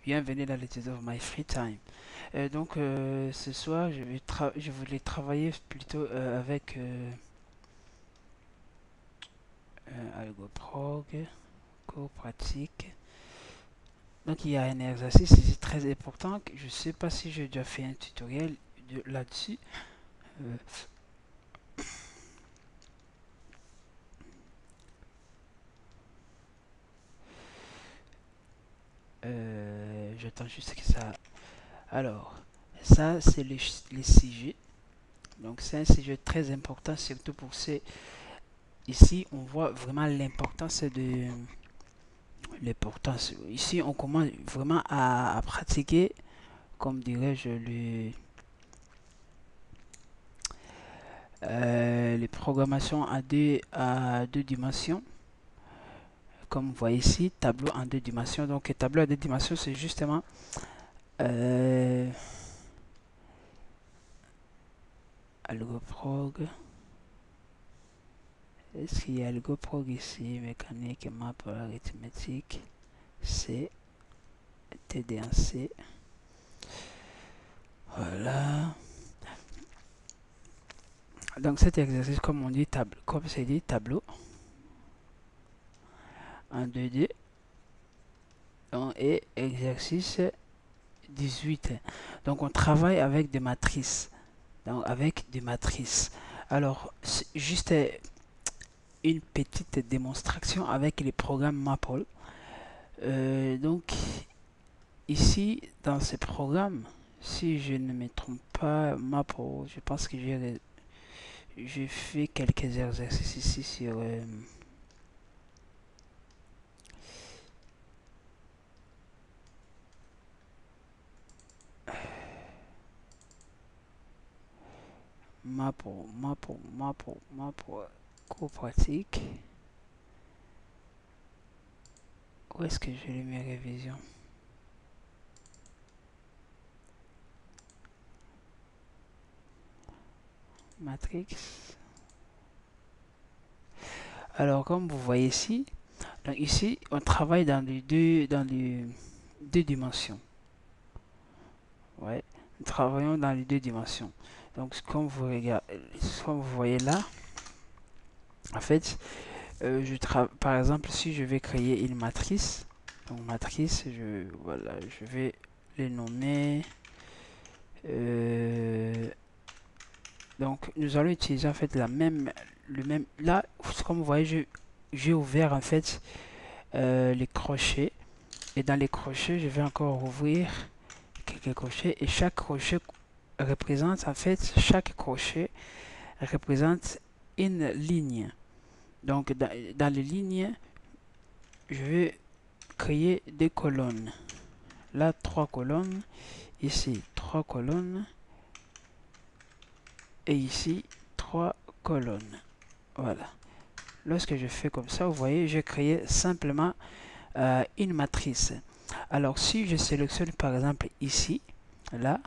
Bienvenue dans l'étude of my free time. Ce soir, je voulais travailler plutôt avec AlgoProg, cours pratique. Donc il y a un exercice ici très important. Je ne sais pas si j'ai déjà fait un tutoriel là-dessus. Euh, J'attends juste que ça. Alors, ça c'est les sujets. Donc c'est un sujet très important, surtout pour ces. Ici, on voit vraiment l'importance de l'importance. Ici, on commence vraiment à pratiquer, comme dirais-je, les programmations à deux dimensions. Comme vous voyez ici, tableau en deux dimensions. Donc, tableau à deux dimensions, c'est justement euh, AlgoProg. Est-ce qu'il y a AlgoProg ici? Mécanique, map, arithmétique, C, TD en C. Voilà. Donc cet exercice, comme on dit, comme c'est dit, tableau en 2D. Et exercice 18. Donc on travaille avec des matrices. Donc avec des matrices. Alors, juste une petite démonstration avec les programmes Maple. Donc ici, dans ce programme, si je ne me trompe pas, Maple, je pense que j'ai fait quelques exercices ici sur Maple, cours pratique. Où est-ce que j'ai mis mes révisions? Matrix. Alors, comme vous voyez ici, donc ici, on travaille dans les deux dimensions. Ouais, nous travaillons dans les deux dimensions. Donc, comme vous regardez, comme vous voyez là, en fait, par exemple, si je vais créer une matrice, donc matrice, voilà, je vais les nommer. euh, donc, nous allons utiliser en fait le même. Là, comme vous voyez, j'ai ouvert en fait les crochets. Et dans les crochets, je vais encore ouvrir quelques crochets. Et chaque crochet représente, en fait, chaque crochet représente une ligne. Donc, dans les lignes, je vais créer des colonnes. Là, trois colonnes. Ici, trois colonnes. Et ici, trois colonnes. Voilà. Lorsque je fais comme ça, vous voyez, j'ai créé simplement une matrice. Alors, si je sélectionne par exemple ici, là,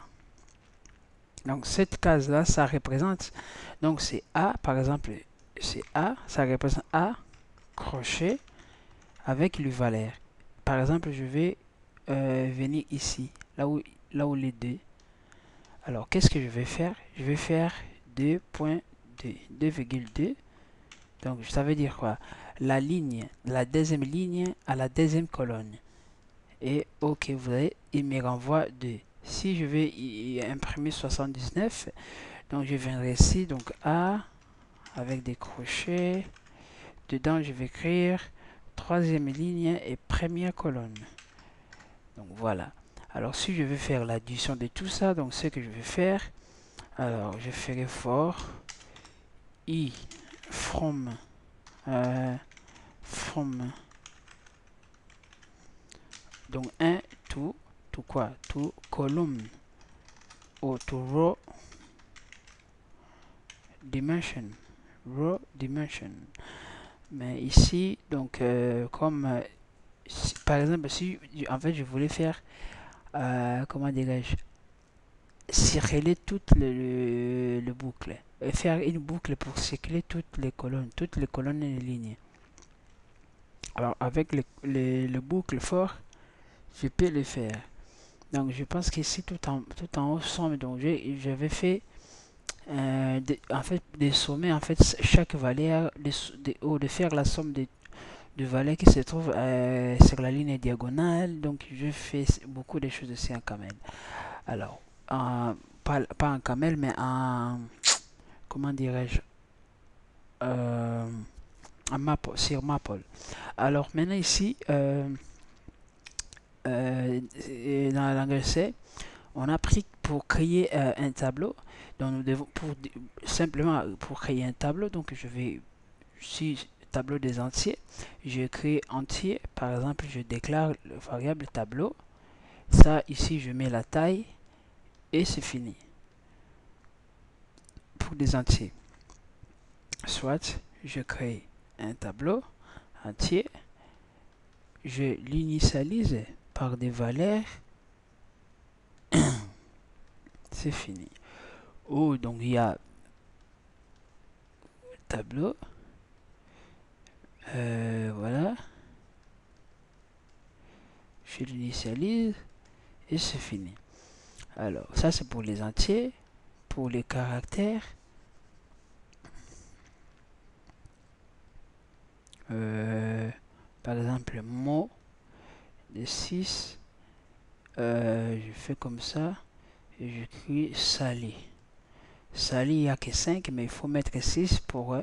donc cette case-là, ça représente, donc c'est A, par exemple, c'est A, ça représente A, crochet, avec le valeur. Par exemple, je vais venir ici, là où les deux. Alors, qu'est-ce que je vais faire? Je vais faire 2.2, 2,2. Donc, ça veut dire quoi? La deuxième ligne à la deuxième colonne. Et ok, vous voyez, il me renvoie 2. Si je vais y imprimer 79, donc je viendrai ici, donc A, avec des crochets. Dedans, je vais écrire troisième ligne et première colonne. Donc voilà. Alors si je veux faire l'addition de tout ça, donc ce que je vais faire, alors je ferai for i euh, from donc 1 to quoi? To column ou to row dimension. Mais ici, donc comme par exemple, si en fait je voulais faire comment dirais-je, circuler le boucle, faire une boucle pour circuler toutes les colonnes et les lignes. Alors avec le boucle for, je peux le faire. Donc je pense qu'ici tout en haut somme, donc j'avais fait en fait des sommets, en fait chaque valeur de faire la somme de valeurs qui se trouvent sur la ligne diagonale. Donc je fais beaucoup de choses ici en camel. Alors pas en camel mais en, comment dirais-je, euh, en Maple, sur Maple. Alors maintenant ici dans la langue C, on a pris pour créer un tableau. Donc nous devons simplement pour créer un tableau, donc je vais ici tableau des entiers, je crée entier, par exemple je déclare le variable tableau, ça ici je mets la taille et c'est fini pour des entiers. Soit je crée un tableau entier, je l'initialise par des valeurs, c'est fini. Oh, donc il y a tableau, voilà, je l'initialise et c'est fini. Alors ça c'est pour les entiers. Pour les caractères, par exemple mot de 6, je fais comme ça et j'écris Sali. Sali, il n'y a que 5 mais il faut mettre 6 pour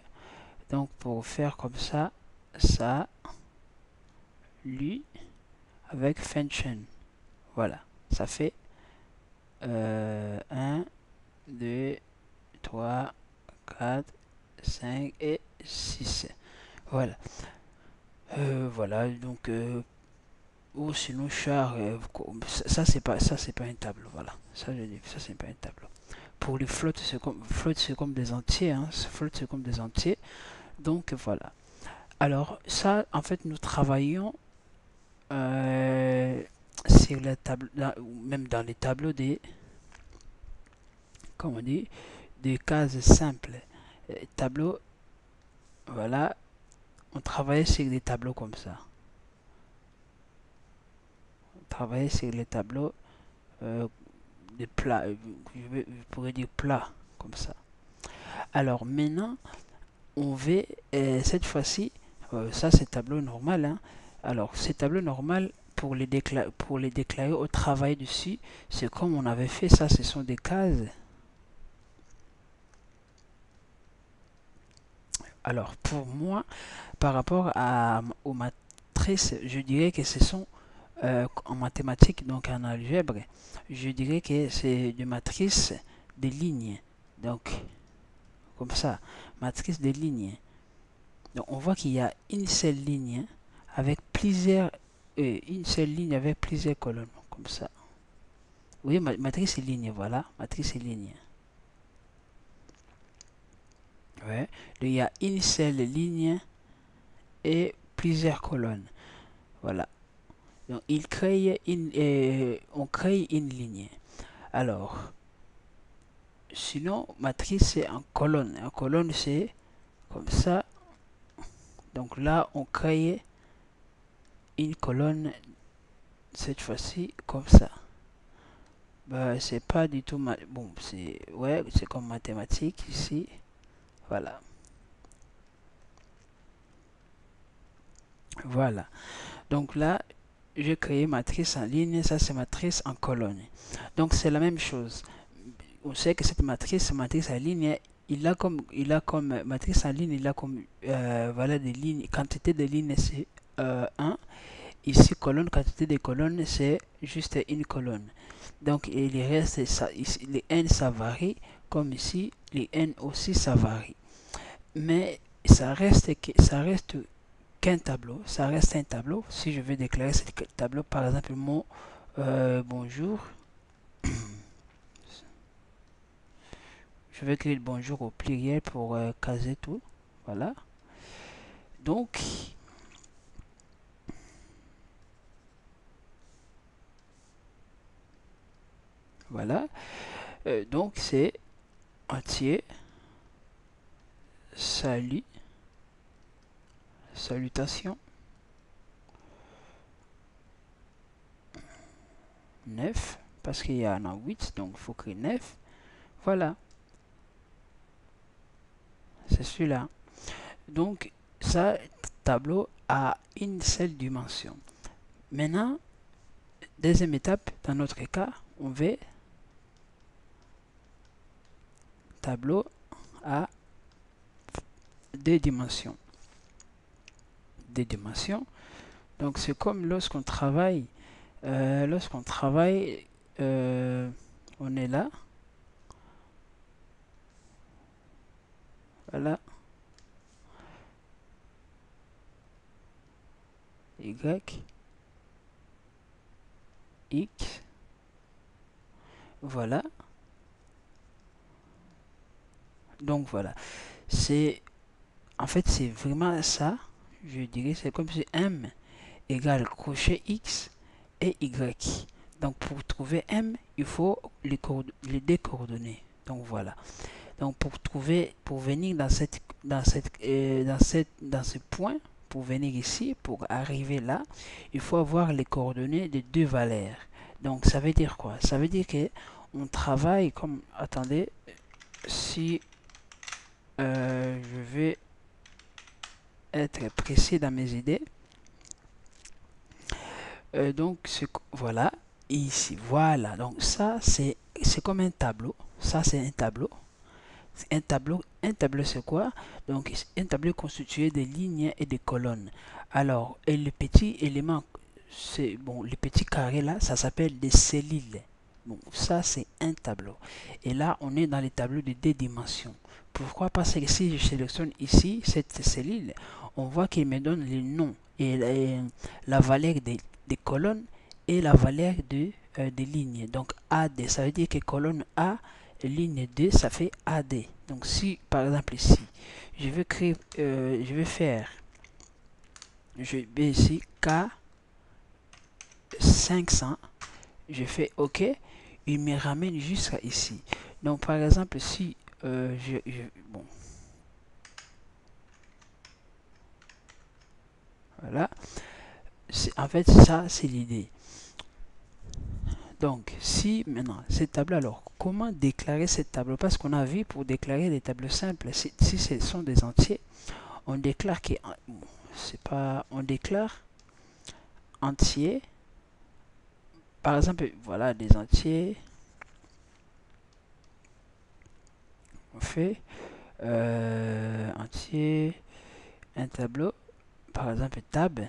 donc pour faire comme ça, ça lui avec function. Voilà, ça fait 1, 2, 3, 4, 5 et 6. Voilà. Voilà, donc ou sinon char, ça c'est pas un tableau, voilà. Ça je dis, ça c'est pas un tableau. Pour les flottes, c'est comme des entiers, hein. Flotte c'est comme des entiers. Donc voilà. Alors ça, en fait, nous travaillons sur les tableaux, même dans les tableaux des, comment on dit, des cases simples. Tableaux, voilà, on travaille sur des tableaux comme ça. On travaille sur les tableaux des plats, je pourrais dire plats, comme ça. Alors maintenant, on va cette fois-ci, ça c'est tableau normal, hein. Alors ces tableaux normal, pour les déclarer au travail dessus, c'est comme on avait fait ça, ce sont des cases. Alors pour moi, par rapport aux matrices, je dirais que ce sont en mathématiques, donc en algèbre, je dirais que c'est des matrices des lignes. Donc comme ça, matrice des lignes. Donc on voit qu'il y a une seule ligne avec plusieurs colonnes comme ça. Oui, matrice et ligne, voilà, matrice et ligne. Ouais. Donc, il y a une seule ligne et plusieurs colonnes. Voilà. Donc on crée une ligne. Alors, sinon, matrice c'est en colonne. En colonne c'est comme ça. Donc là, on crée une colonne cette fois-ci comme ça. Bah, c'est pas du tout bon, c'est ouais, c'est comme mathématique ici. Voilà. Voilà. Donc là, j'ai créé matrice en ligne, ça c'est matrice en colonne. Donc c'est la même chose. On sait que cette matrice en ligne, il a comme matrice en ligne, il a comme voilà des lignes, quantité de lignes c'est 1. Ici colonne, quantité de colonnes c'est juste une colonne. Donc il reste ça, ici, les n ça varie, comme ici les n aussi ça varie. Mais ça reste qu'un tableau, ça reste un tableau. Si je veux déclarer ce tableau, par exemple mon bonjour, je vais écrire bonjour au pluriel pour caser tout. Voilà. Donc, voilà. Donc, c'est entier, salut, salutation, 9, parce qu'il y en a 8, donc il faut créer 9. Voilà, c'est celui-là. Donc, ça, tableau a une seule dimension. Maintenant, deuxième étape, dans notre cas, on veut tableau à deux dimensions. Deux dimensions. Donc, c'est comme lorsqu'on travaille, on est là. Voilà. Y, X. Voilà. Donc voilà. C'est en fait c'est vraiment ça. Je dirais c'est comme si M égale crochet X et Y. Donc pour trouver M, il faut les deux coordonnées. Donc voilà. Donc pour venir dans ce point, pour venir ici, pour arriver là, il faut avoir les coordonnées de deux valeurs. Donc ça veut dire quoi? Ça veut dire que on travaille comme, attendez, si je vais être précis dans mes idées, donc voilà, ici, voilà. Donc ça c'est comme un tableau. Ça c'est un tableau. Un tableau c'est quoi? Donc un tableau constitué de lignes et de colonnes. Alors, et le petit élément, c'est bon, le petit carré là, ça s'appelle des cellules. Bon, ça c'est un tableau. Et là, on est dans les tableaux de deux dimensions. Pourquoi? Parce que si je sélectionne ici cette cellule, on voit qu'il me donne les noms et la valeur des colonnes et la valeur des lignes. Donc AD, ça veut dire que colonne A, ligne 2, ça fait AD. Donc si par exemple ici, je vais créer, je vais faire, je vais ici K500, je fais OK, il me ramène jusqu'à ici. Donc par exemple si bon, voilà, en fait ça c'est l'idée. Donc, si maintenant, cette table, alors, comment déclarer cette table? Parce qu'on a vu pour déclarer des tables simples, si ce sont des entiers, on déclare que, bon, c'est pas, on déclare entier, par exemple, voilà, des entiers, on fait entier, un tableau, par exemple, table,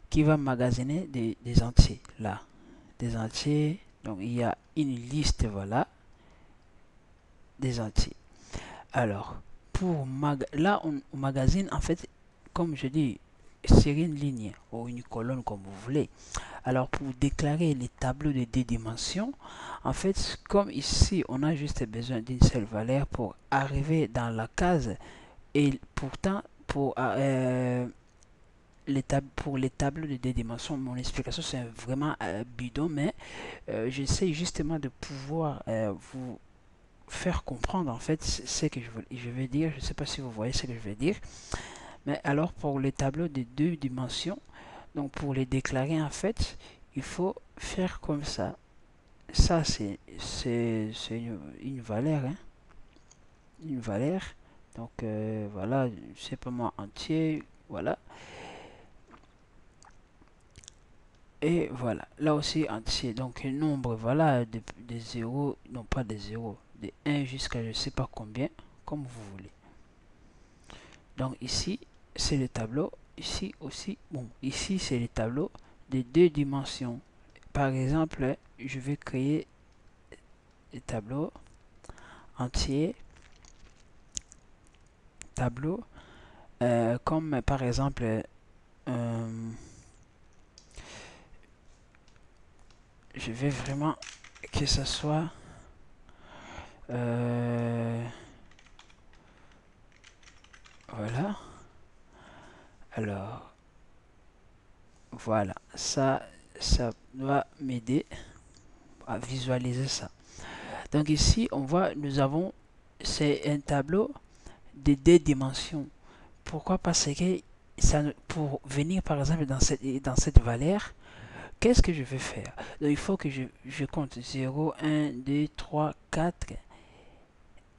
qui va magasiner des entiers, là, des entiers, donc il y a une liste, voilà, des entiers. Alors, là, on magasine, en fait, comme je dis, sur une ligne ou une colonne, comme vous voulez. Alors, pour déclarer les tableaux de deux dimensions, en fait, comme ici, on a juste besoin d'une seule valeur pour arriver dans la case. Et pourtant, pour les tableaux de deux dimensions, mon explication, c'est vraiment bidon, mais j'essaie justement de pouvoir vous faire comprendre en fait ce que je vais dire. Je ne sais pas si vous voyez ce que je vais dire. Mais alors pour les tableaux de deux dimensions, donc pour les déclarer en fait, il faut faire comme ça. Ça c'est une valeur. Hein, une valeur. Donc voilà, je sais pas moi, entier. Voilà. Et voilà, là aussi entier. Donc un nombre, voilà, de 0, non pas de 0, de 1 jusqu'à je sais pas combien, comme vous voulez. Donc ici, c'est le tableau. Ici aussi, bon, ici c'est le tableau de deux dimensions. Par exemple, je vais créer le tableau entier, tableau, comme par exemple, je vais vraiment que ce soit voilà. Alors, voilà, ça doit m'aider à visualiser ça. Donc ici, on voit, nous avons, c'est un tableau de deux dimensions. Pourquoi? Parce que ça, pour venir par exemple dans cette valeur, qu'est-ce que je vais faire? Donc, il faut que je compte 0, 1, 2, 3, 4,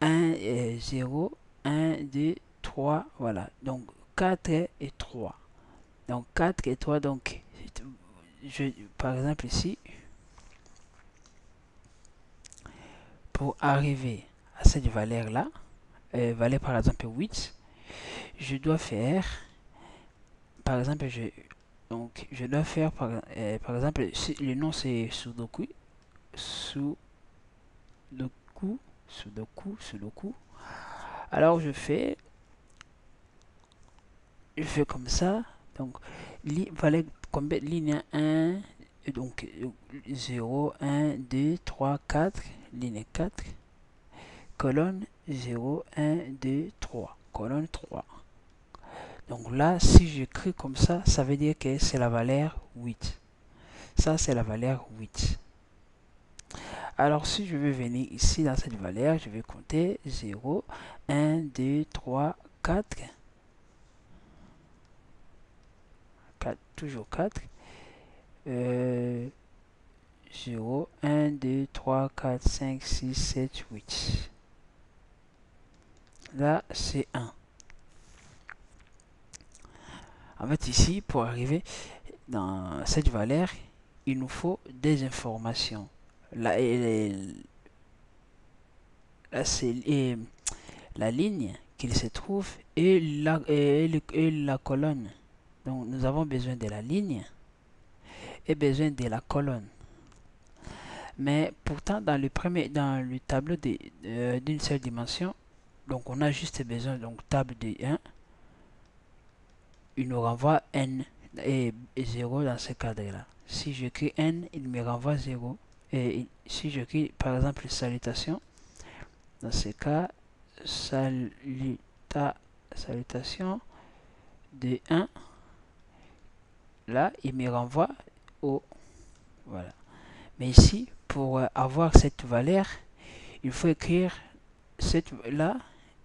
1, 0, 1, 2, 3, voilà. Donc, 4 et 3. Donc, 4 et 3, donc, par exemple ici, pour arriver à cette valeur-là, valeur par exemple 8, je dois faire, par exemple, je dois faire, par exemple, si le nom c'est Sudoku, Sudoku. Alors je fais comme ça. Donc, valait combien ligne 1, donc 0, 1, 2, 3, 4, ligne 4, colonne 0, 1, 2, 3, colonne 3. Donc là, si j'écris comme ça veut dire que c'est la valeur 8. Ça, c'est la valeur 8. Alors, si je veux venir ici dans cette valeur, je vais compter 0, 1, 2, 3, 4, 4 toujours 4, 0, 1, 2, 3, 4, 5, 6, 7, 8. Là, c'est 1. En fait, ici, pour arriver dans cette valeur, il nous faut des informations. Là, c'est la ligne qu'il se trouve et la colonne. Donc, nous avons besoin de la ligne et besoin de la colonne. Mais pourtant, dans le tableau d'une seule dimension, donc on a juste besoin donc table de 1. Il nous renvoie n et 0 dans ce cadre-là. Si j'écris n, il me renvoie 0. Et si j'écris par exemple salutation, dans ce cas, salutation de 1, là, il me renvoie au... Voilà. Mais ici, pour avoir cette valeur, il faut écrire cette là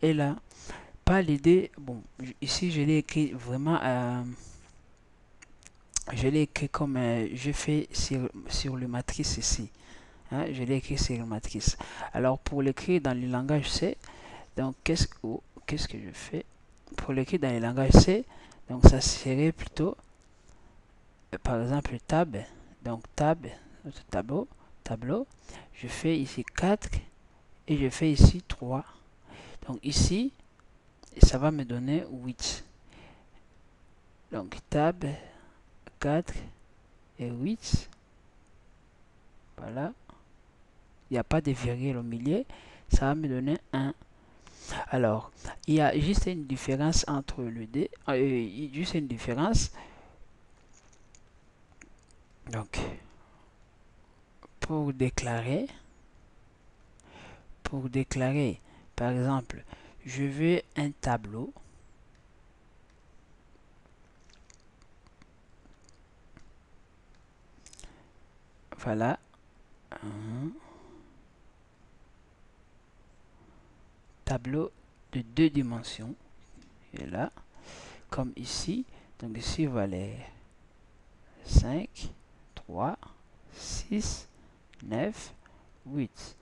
et là. Pas les deux. Bon, ici, je l'ai écrit vraiment... je l'ai écrit comme je fais sur le matrice ici. Hein, je l'ai écrit sur le matrice. Alors, pour l'écrire dans le langage C, donc qu'est-ce que je fais? Pour l'écrire dans le langage C, donc ça serait plutôt, par exemple, tab. Donc, tab, notre tableau. Je fais ici 4 et je fais ici 3. Donc, ici, ça va me donner 8. Donc, tab, 4 et 8. Voilà. Il n'y a pas de virgule au milieu. Ça va me donner 1. Alors, il y a juste une différence entre le D. Juste une différence. Donc, pour déclarer, par exemple, je veux un tableau. Voilà. Tableau de 2 dimensions. Et là, comme ici. Donc ici, valeur 5, 3, 6, 9, 8.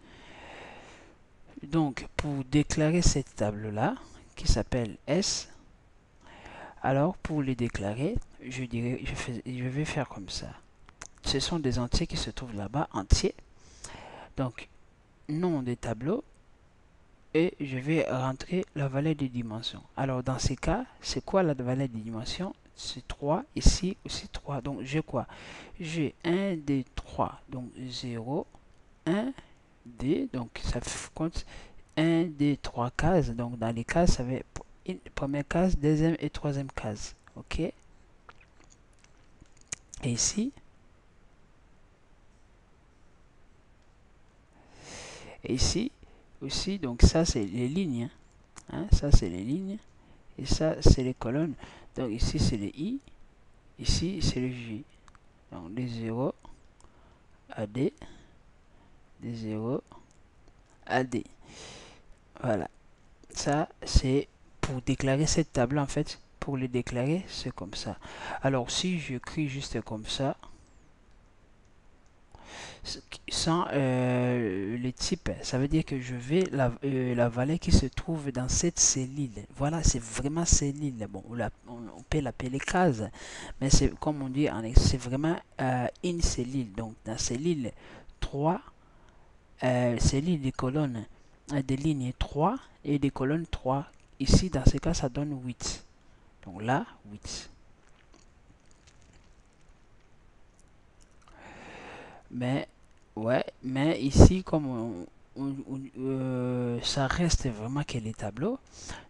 Donc, pour déclarer cette table-là, qui s'appelle S, alors pour les déclarer, je vais faire comme ça. Ce sont des entiers qui se trouvent là-bas, entiers. Donc, nom des tableaux, et je vais rentrer la valeur des dimensions. Alors, dans ces cas, c'est quoi la valeur des dimensions? C'est 3, ici aussi 3. Donc, j'ai quoi? J'ai 1, 2, 3. Donc, 0, 1, 2. Donc, ça compte 1, 2, 3 cases. Donc, dans les cases, ça va être une première case, deuxième et troisième case. OK? Et ici, aussi, donc ça, c'est les lignes. Hein? Ça, c'est les lignes. Et ça, c'est les colonnes. Donc, ici, c'est les I. Ici, c'est le J. Donc, des 0 à D. Des 0 à D. Voilà. Ça, c'est pour déclarer cette table, en fait. Pour le déclarer, c'est comme ça. Alors, si j'écris juste comme ça, sans le type. Ça veut dire que je vais la valeur qui se trouve dans cette cellule. Voilà, c'est vraiment cellule. Bon, on peut l'appeler case, mais c'est comme on dit, c'est vraiment une cellule. Donc, dans cellule 3, cellule des colonnes, des lignes 3 et des colonnes 3. Ici, dans ce cas, ça donne 8. Donc là, 8. Mais, ouais, mais ici, comme ça reste vraiment que les tableaux.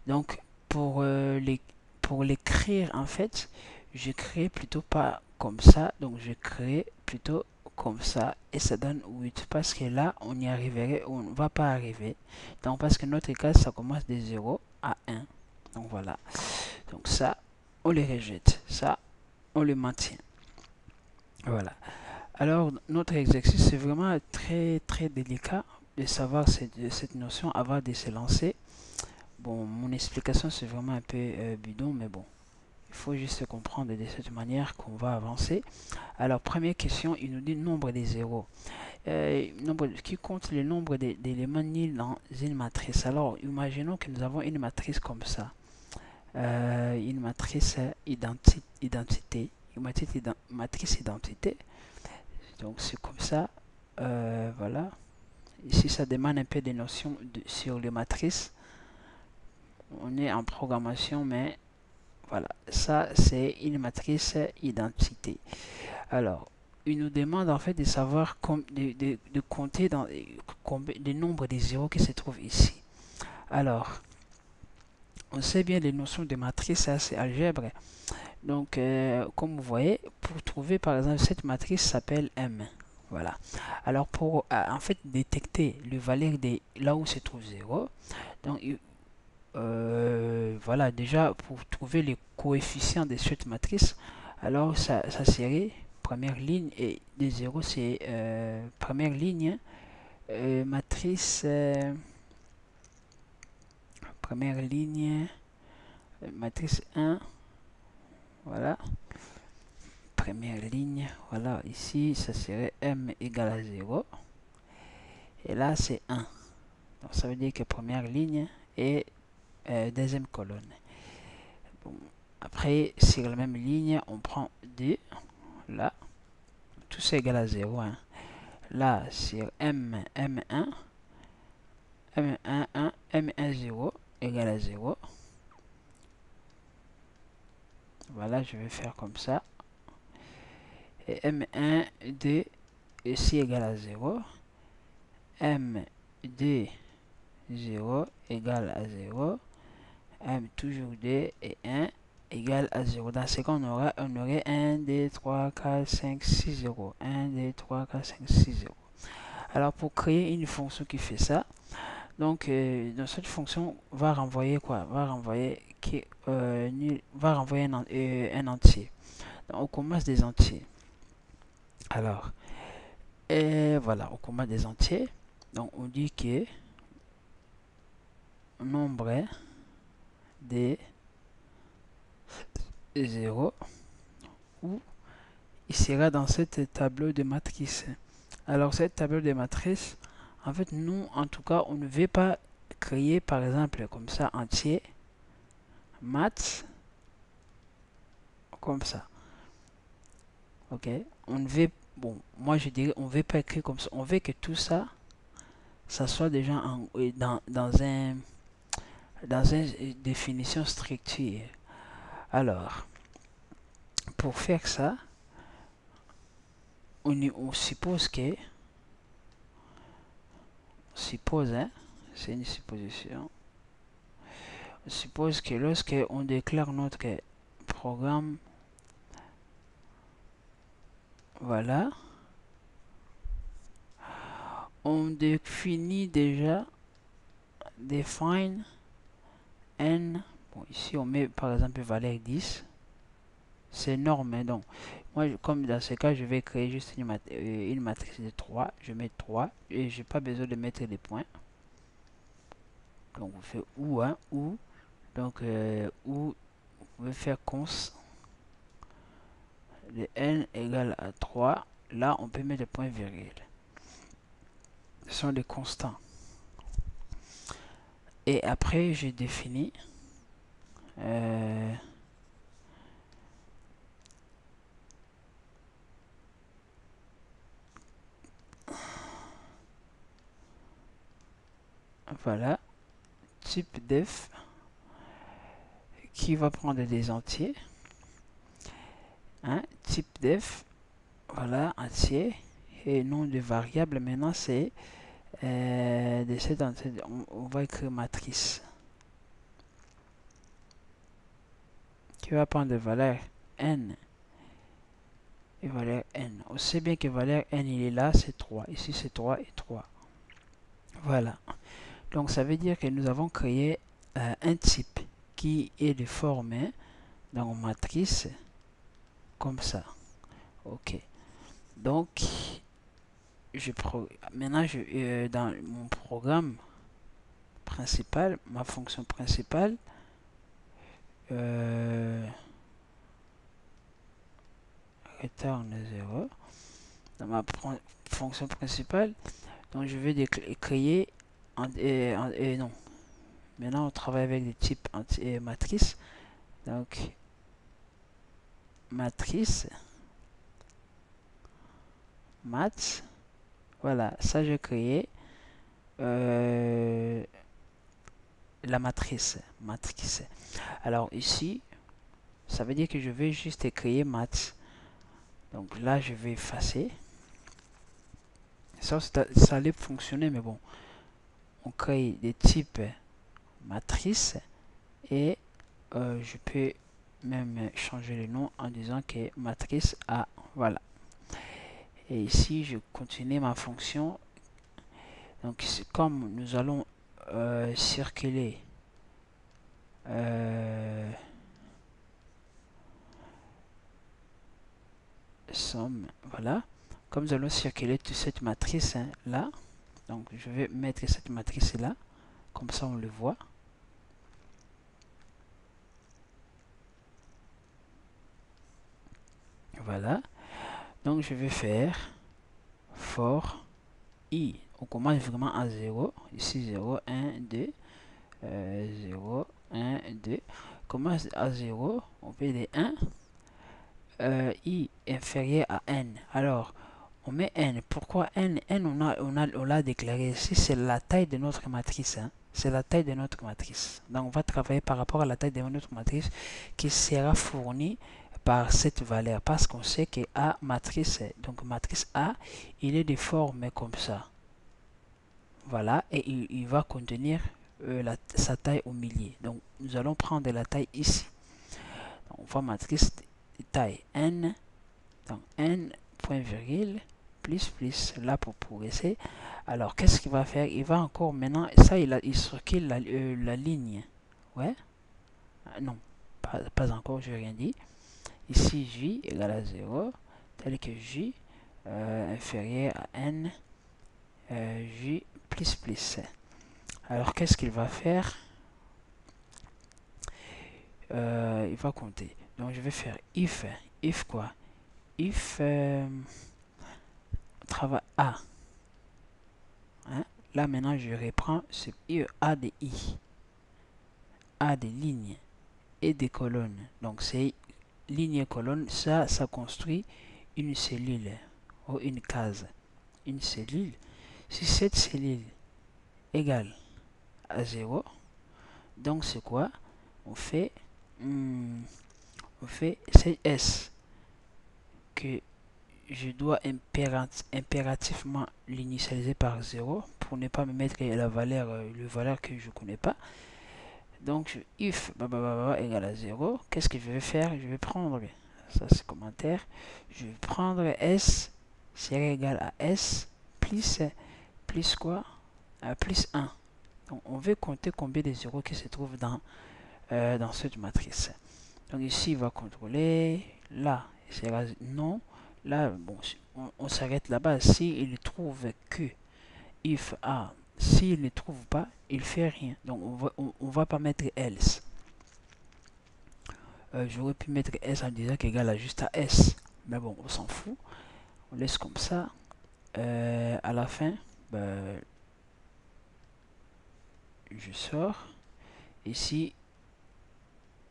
Donc, pour l'écrire, en fait, je crée plutôt pas comme ça. Donc, je crée plutôt comme ça. Et ça donne 8. Parce que là, on y arriverait, on ne va pas arriver. Donc, parce que notre cas, ça commence de 0 à 1. Donc, voilà. Donc, ça, on le rejette. Ça, on le maintient. Voilà. Alors, notre exercice, c'est vraiment très très délicat de savoir cette notion avant de se lancer. Bon, mon explication, c'est vraiment un peu bidon, mais bon, il faut juste comprendre de cette manière qu'on va avancer. Alors, première question, il nous dit nombre des zéros. Qui compte le nombre d'éléments nuls dans une matrice. Alors, imaginons que nous avons une matrice comme ça. Une matrice identité. Une matrice identité. Donc c'est comme ça. Voilà. Ici, ça demande un peu de notions sur les matrices. On est en programmation, mais voilà. Ça, c'est une matrice identité. Alors, il nous demande en fait de savoir, de compter dans le nombre de zéros qui se trouvent ici. Alors, on sait bien les notions de matrice, ça c'est algèbre. Donc, comme vous voyez, pour trouver par exemple cette matrice s'appelle M. Voilà. Alors pour en fait détecter le valeur de là où se trouve 0, donc voilà, déjà pour trouver les coefficients de cette matrice, alors ça serait première ligne et de 0 c'est première ligne matrice première ligne matrice 1, voilà. Première ligne, voilà, ici ça serait M égale à 0 et là c'est 1. Donc ça veut dire que première ligne et deuxième colonne. Bon, après sur la même ligne on prend 2, là tout c'est égal à 0, hein. Là sur M, M1, M1, 1, M1, 0 égale à 0. Voilà, je vais faire comme ça. Et M1, 2 ici égale à 0. M2, 0 égale à 0. M toujours 2 et 1 égale à 0. Dans ce cas, on aurait 1, 2, 3, 4, 5, 6, 0. 1, 2, 3, 4, 5, 6, 0. Alors, pour créer une fonction qui fait ça, donc, dans cette fonction, va renvoyer quoi? Va renvoyer un entier. Donc, on commence des entiers. Alors, et voilà, on commence des entiers. Donc, on dit que nombre des 0 où il sera dans cette tableau de matrice. Alors, cette tableau de matrice, en fait, nous, en tout cas, on ne veut pas créer, par exemple, comme ça, entier, maths, comme ça. Ok? On ne veut, bon, moi je dirais, on ne veut pas écrire comme ça. On veut que tout ça, ça soit déjà dans une définition structure. Alors, pour faire ça, on suppose que, hein, c'est une supposition. On suppose que lorsque on déclare notre programme, voilà, on définit déjà define n. Bon, ici on met par exemple valeur 10. C'est énorme, hein, donc moi comme dans ce cas je vais créer juste une matrice de 3. Je mets 3 et j'ai pas besoin de mettre des points. Donc vous faites ou, hein, ou. Donc ou vous pouvez faire cons de n égale à 3. Là on peut mettre le point virgule. Ce sont des constants. Et après, je définis voilà, type def qui va prendre des entiers. Hein, type def, voilà, entier. Et nom de variable, maintenant c'est de cette entier, on va écrire matrice qui va prendre de valeur n et valeur n. On sait bien que valeur n il est là, c'est 3. Ici c'est 3 et 3. Voilà. Donc ça veut dire que nous avons créé un type qui est de forme donc matrice comme ça. Ok. Donc maintenant dans mon programme principal, ma fonction principale, return 0. Dans ma fonction principale, donc je vais créer non. Maintenant on travaille avec des types matrices. Donc matrice maths. Voilà, ça j'ai créé la matrice. Alors ici, ça veut dire que je vais juste créer maths. Donc là, je vais effacer. Ça allait fonctionner, mais bon. On crée des types matrices et je peux même changer le nom en disant que matrice A. Voilà. Et ici, je continue ma fonction. Donc, comme nous allons circuler somme, voilà. Comme nous allons circuler toute cette matrice là, donc je vais mettre cette matrice là, comme ça on le voit. Voilà. Donc je vais faire for i. On commence vraiment à 0. Ici 0, 1, 2. 0, 1, 2. On commence à 0. On fait des 1. I inférieur à n. Alors, on met n. Pourquoi n? N, on l'a déclaré ici. C'est la taille de notre matrice. Hein. C'est la taille de notre matrice. Donc, on va travailler par rapport à la taille de notre matrice qui sera fournie par cette valeur. Parce qu'on sait que A matrice, donc matrice A, il est de forme comme ça. Voilà. Et il va contenir sa taille au milieu. Donc, nous allons prendre la taille ici. Donc, on voit matrice taille n. Donc, n point virgule plus là pour progresser. Alors, qu'est-ce qu'il va faire? Il va encore maintenant, ça, il circule la ligne. Ouais. Non, pas encore, je n'ai rien dit. Ici, j égale à 0, tel que j inférieur à n, j plus. Alors, qu'est-ce qu'il va faire? Il va compter. Donc, je vais faire if quoi? If travail A. Hein? Là, maintenant, je reprends ce A de I. A des lignes et des colonnes. Donc, c'est ligne et colonne. Ça construit une cellule ou une case. Une cellule. Si cette cellule égale à 0, donc c'est quoi? On fait c'est S que je dois impérativement l'initialiser par 0 pour ne pas me mettre la valeur, le valeur que je ne connais pas. Donc, if égale à 0, qu'est-ce que je vais faire? Je vais prendre, ça c'est commentaire, je vais prendre S sera égal à S plus quoi? Plus 1. Donc, on veut compter combien de zéros qui se trouvent dans cette matrice. Donc, ici, il va contrôler, là, il sera non. Là, bon, on s'arrête là-bas. S'il ne trouve que if A, s'il ne trouve pas, il fait rien. Donc, on va pas mettre else. J'aurais pu mettre S en disant qu'égal à juste à S. Mais bon, on s'en fout. On laisse comme ça. À la fin, ben, je sors. Ici,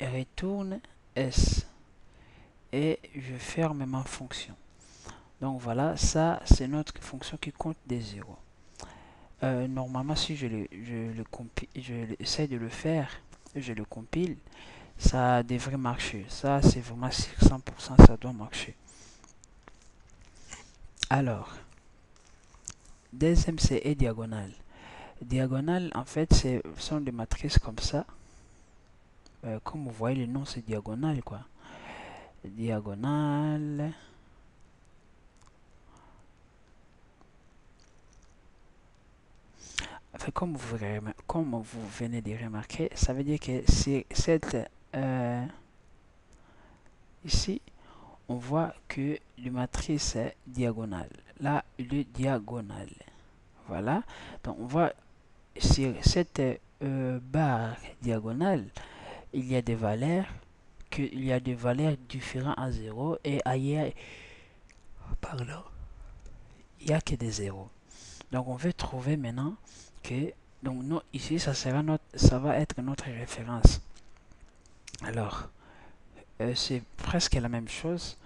retourne S. Et je ferme ma fonction. Donc voilà, ça c'est notre fonction qui compte des zéros. Normalement, si je essaie de le faire, je le compile, ça devrait marcher. Ça, c'est vraiment 100%, ça doit marcher. Alors, deuxième, c'est E diagonale. Diagonale, en fait, ce sont des matrices comme ça. Comme vous voyez, le nom, c'est diagonale, quoi. Diagonale. Enfin, comme vous venez de remarquer, ça veut dire que c'est cette... ici, on voit que la matrice est diagonale. Là, le diagonale. Voilà. Donc, on voit sur cette barre diagonale, il y a des valeurs différentes à 0 et ailleurs, pardon, il n'y a que des zéros. Donc, on veut trouver maintenant que donc non, ici ça va être notre référence. Alors, c'est presque la même chose.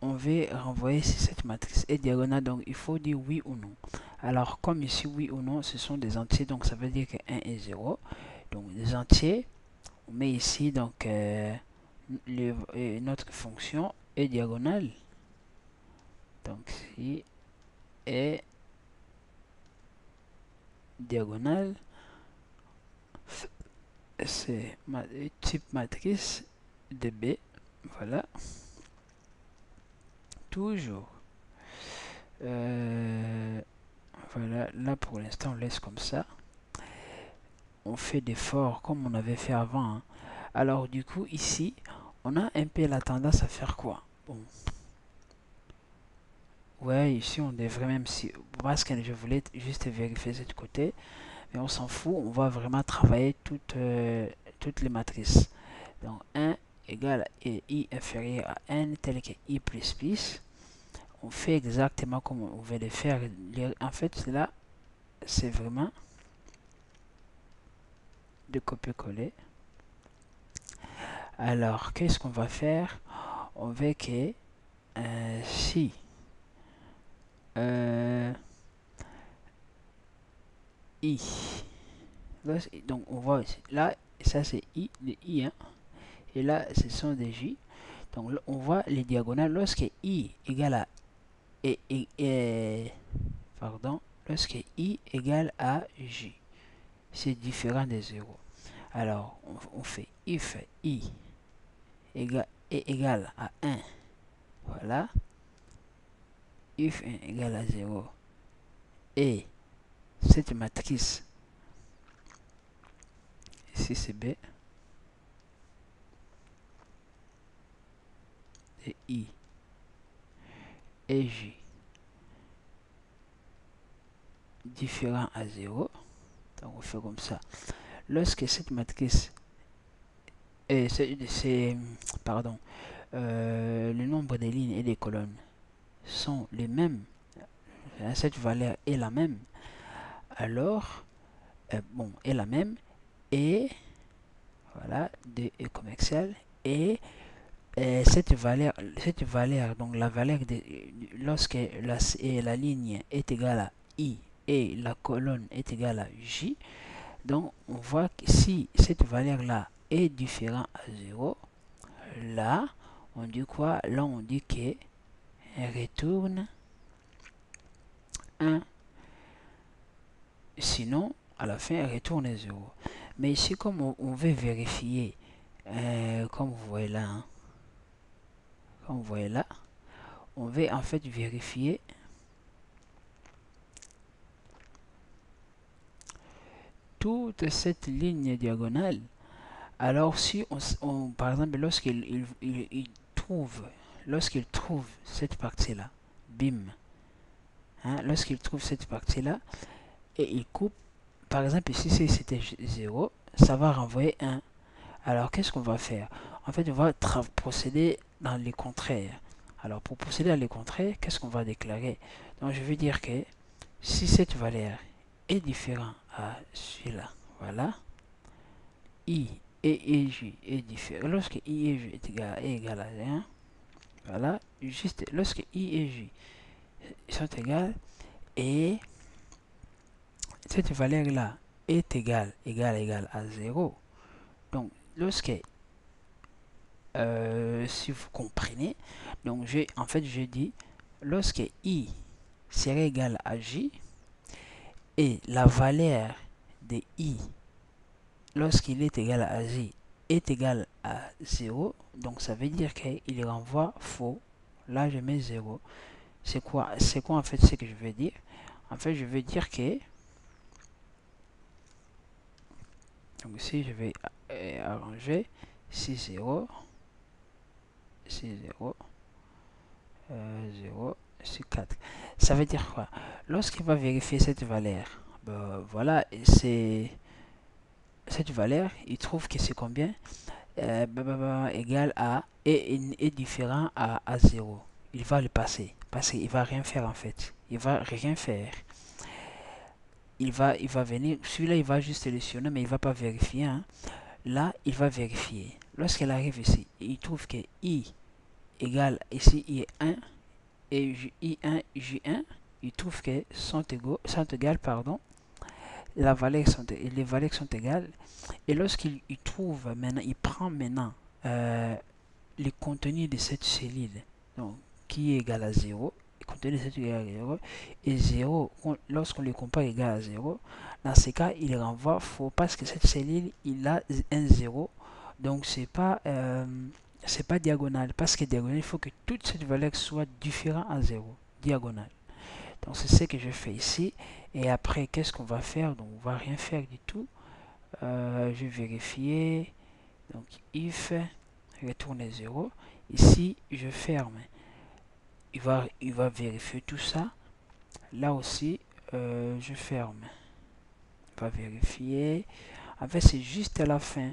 On veut renvoyer si cette matrice est diagonale, donc il faut dire oui ou non. Alors, comme ici, oui ou non, ce sont des entiers, donc ça veut dire que 1 et 0. Donc, des entiers, on met ici, donc, notre fonction est diagonale. Donc, ici, est diagonale. C'est type matrice de B. Voilà. Toujours. Voilà, là pour l'instant on laisse comme ça. On fait des forts comme on avait fait avant. Hein. Alors du coup ici, on a un peu la tendance à faire quoi? Bon. Ouais, ici on devrait même si... Parce que je voulais juste vérifier ce côté. Mais on s'en fout, on va vraiment travailler toutes les matrices. Donc 1 égale I inférieur à n tel que I plus plus. On fait exactement comme on veut le faire. En fait, là, c'est vraiment de copier-coller. Alors, qu'est-ce qu'on va faire? On veut que si I, donc on voit là, ça c'est I, le I, hein, et là ce sont des J. Donc on voit les diagonales lorsque I égale à pardon, lorsque I égale à J. C'est différent des zéros. Alors, on fait if I est égal à 1. Voilà. If 1 égale à 0. Et cette matrice, ici c'est B, et I, et J, différent à 0. Donc on fait comme ça. Lorsque cette matrice pardon, le nombre des lignes et des colonnes sont les mêmes, cette valeur est la même, alors bon, est la même, et voilà, de commercial, et cette valeur, donc la valeur lorsque la ligne est égale à I et la colonne est égale à J, donc on voit que si cette valeur là est différente à 0, là on dit quoi? Là on dit que retourne 1, sinon à la fin elle retourne 0. Mais ici comme on veut vérifier, comme vous voyez là, hein, comme vous voyez là, on veut en fait vérifier toute cette ligne diagonale. Alors si par exemple lorsqu'il trouve cette partie là, bim, hein, lorsqu'il trouve cette partie là et il coupe, par exemple ici si c'était 0, ça va renvoyer 1. Alors qu'est-ce qu'on va faire? En fait on va procéder dans les contraires. Alors pour procéder à les contraires, qu'est-ce qu'on va déclarer? Donc je vais dire que si cette valeur est différente à celui-là, voilà, I et J est différent. Lorsque I et J est égal à 1, voilà, juste lorsque I et J sont égales et cette valeur-là est égale à 0, donc lorsque, si vous comprenez, donc en fait je dis lorsque I serait égal à J et la valeur de I lorsqu'il est égal à J est égal à 0, donc ça veut dire qu'il renvoie faux. Là je mets 0. C'est quoi en fait ce que je veux dire? En fait je veux dire que, donc ici je vais arranger 6 0 6 0 0 sur 4. Ça veut dire quoi? Lorsqu'il va vérifier cette valeur, ben, voilà, c'est cette valeur, il trouve que c'est combien? Égal à est différent à 0. Il va le passer parce qu'il va rien faire en fait. Il va rien faire. Il va venir, celui-là il va juste sélectionner mais il va pas vérifier. Hein. Là, il va vérifier. Lorsqu'il arrive ici, il trouve que I égale, ici I est 1 et I1, J1, il trouve que sont égales, pardon. Les valeurs sont égales. Et lorsqu'il trouve maintenant, il prend maintenant le contenu de cette cellule, donc qui est égal à 0, le contenu de cette cellule est égal à 0, et 0, lorsqu'on le compare égal à 0, dans ce cas, il renvoie faux parce que cette cellule, il a un 0, donc c'est pas diagonal, parce que diagonal, il faut que toute cette valeur soit différente à 0, diagonale. Donc c'est ce que je fais ici, et après, qu'est-ce qu'on va faire? Donc on va rien faire du tout. Je vais vérifier, donc if retourne 0. Ici, je ferme. Il va vérifier tout ça. Là aussi, je ferme. Il va vérifier. En fait, c'est juste à la fin.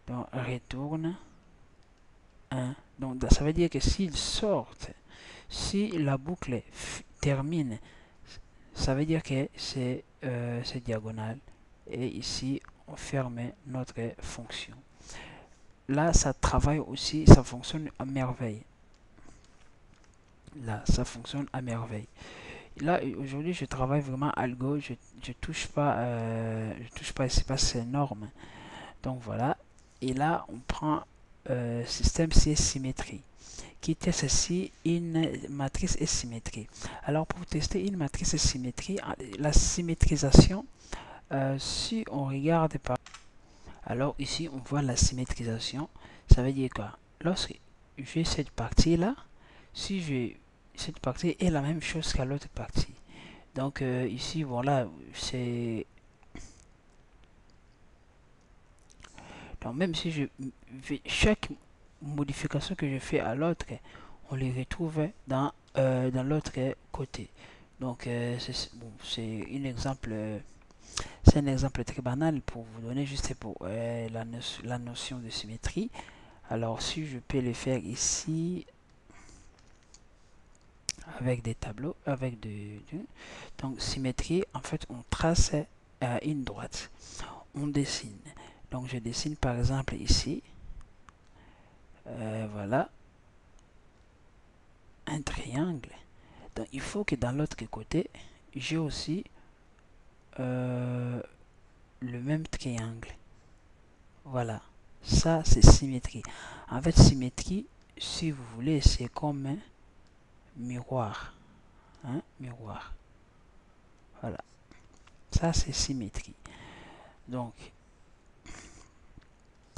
Donc, retourne 1. Donc, ça veut dire que s'il sort, si la boucle termine, ça veut dire que c'est diagonal. Et ici, on ferme notre fonction. Là, ça travaille aussi, ça fonctionne à merveille. Là, ça fonctionne à merveille. Là, aujourd'hui, je travaille vraiment algo. Je touche pas, c'est pas ces normes. Donc voilà. Et là, on prend système C symétrie, qui teste ici une matrice et symétrie. Alors, pour tester une matrice et symétrie, la symétrisation, si on regarde par... Alors ici, on voit la symétrisation. Ça veut dire quoi? Lorsque j'ai cette partie-là, si j'ai cette partie est la même chose qu'à l'autre partie. Donc ici, voilà, c'est... Donc même si chaque modification que je fais à l'autre, on les retrouve dans l'autre côté. Donc c'est un exemple très banal pour vous donner juste pour la notion de symétrie. Alors si je peux le faire ici avec des tableaux, donc symétrie, en fait on trace une droite, on dessine. Donc je dessine par exemple ici, voilà, un triangle. Donc il faut que dans l'autre côté, j'ai aussi le même triangle. Voilà, ça c'est symétrie. En fait, symétrie, si vous voulez, c'est comme un miroir. Hein, miroir. Voilà, ça c'est symétrie. Donc,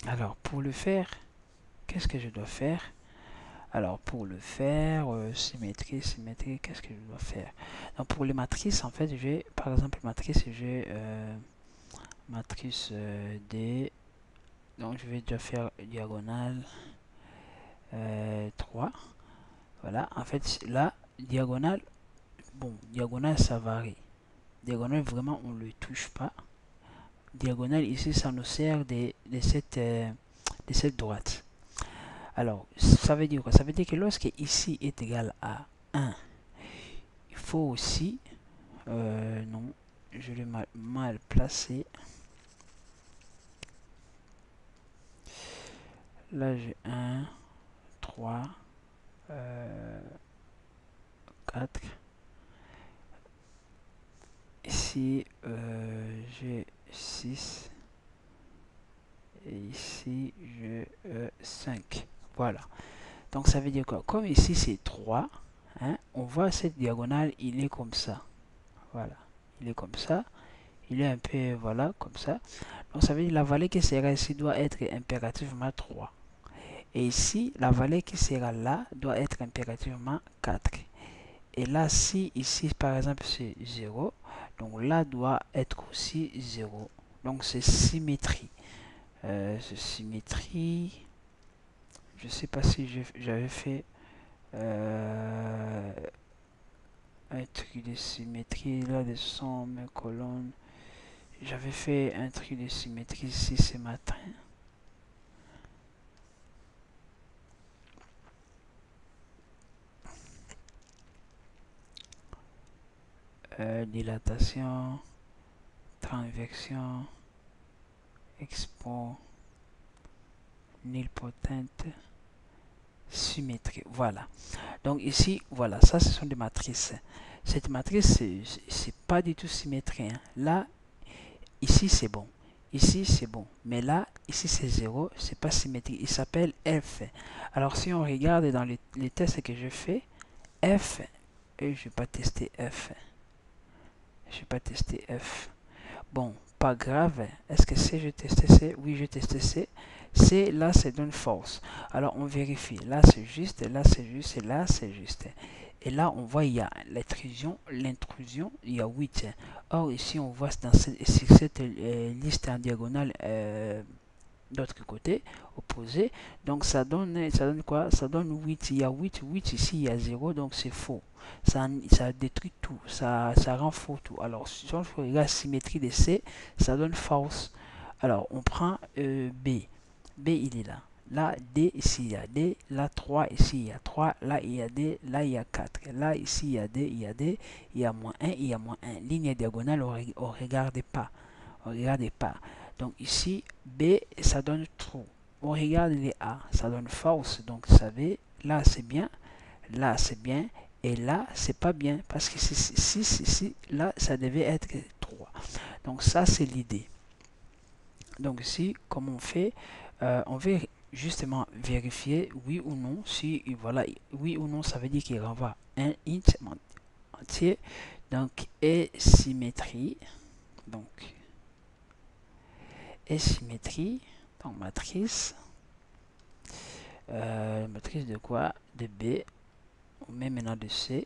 alors pour le faire, qu'est-ce que je dois faire? Alors pour le faire, symétrie, qu'est-ce que je dois faire? Donc pour les matrices, en fait, j'ai par exemple matrice, j'ai matrice D. Donc je vais déjà faire diagonale 3. Voilà, en fait là, diagonale, bon, diagonale ça varie. Diagonale vraiment on ne le touche pas. Diagonale ici ça nous sert de cette droite. Alors, ça veut dire quoi? Ça veut dire que lorsque ici est égal à 1, il faut aussi, Non, je l'ai mal placé. Là, j'ai 1, 3, 4. Ici, j'ai 6. Et ici, j'ai 5. Voilà. Donc, ça veut dire quoi? Comme ici, c'est 3, hein, on voit cette diagonale, il est comme ça. Voilà. Il est comme ça. Il est un peu, voilà, comme ça. Donc, ça veut dire que la valeur qui sera ici doit être impérativement 3. Et ici, la valeur qui sera là doit être impérativement 4. Et là, si ici, par exemple, c'est 0, donc là doit être aussi 0. Donc, c'est symétrie. C'est symétrie. Je ne sais pas si j'avais fait un truc de symétrie là, de somme, colonne. J'avais fait un truc de symétrie ici ce matin. Dilatation, transvection, expo, nilpotente, symétrie. Voilà. Donc ici, voilà, ça ce sont des matrices. Cette matrice, c'est pas du tout symétrique. Hein. Là, ici c'est bon. Ici c'est bon. Mais là, ici c'est 0. C'est pas symétrique. Il s'appelle F. Alors si on regarde dans les tests que je fais, F, et je vais pas tester F. Je vais pas tester F. Bon, pas grave. Est-ce que C, je testais C? Oui, je testais C. C, là, c'est donne false. Alors, on vérifie. Là, c'est juste. Là, c'est juste. Et là, c'est juste. Et là, on voit, il y a l'intrusion. Il y a 8. Or, ici, on voit dans cette liste en diagonale d'autre côté, opposé. Donc, ça donne quoi? Ça donne 8. Il y a 8. 8 ici, il y a 0. Donc, c'est faux. Ça détruit tout. Ça rend faux tout. Alors, si on regarde la symétrie de C, ça donne false. Alors, on prend B. B, il est là. Là, D, ici, il y a D. Là, 3, ici, il y a 3. Là, il y a D. Là, il y a 4. Là, ici, il y a D. Il y a D. Il y a moins 1. Il y a moins 1. Ligne diagonale, on ne regarde pas. On ne regarde pas. Donc, ici, B, ça donne true. On regarde les A. Ça donne false. Donc, vous savez, là, c'est bien. Là, c'est bien. Et là, c'est pas bien. Parce que 6, ici, là, ça devait être 3. Donc, ça, c'est l'idée. Donc ici, comme on fait, on veut justement vérifier oui ou non. Si voilà, oui ou non, ça veut dire qu'il renvoie un int entier. Donc, et symétrie. Donc, et symétrie. Donc, matrice. Matrice de quoi? De B. On met maintenant de C.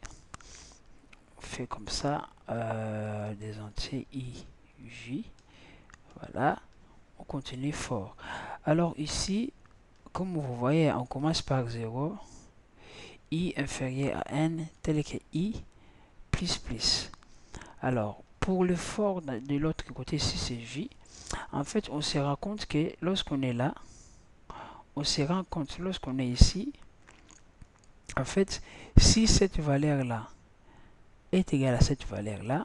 On fait comme ça. Des entiers I, J. Voilà. On continue fort. Alors ici, comme vous voyez, on commence par 0, i inférieur à n, tel que i plus plus. Alors, pour le fort de l'autre côté, ici c'est j, en fait, on se rend compte que lorsqu'on est là, on se rend compte lorsqu'on est ici, en fait, si cette valeur-là est égale à cette valeur-là,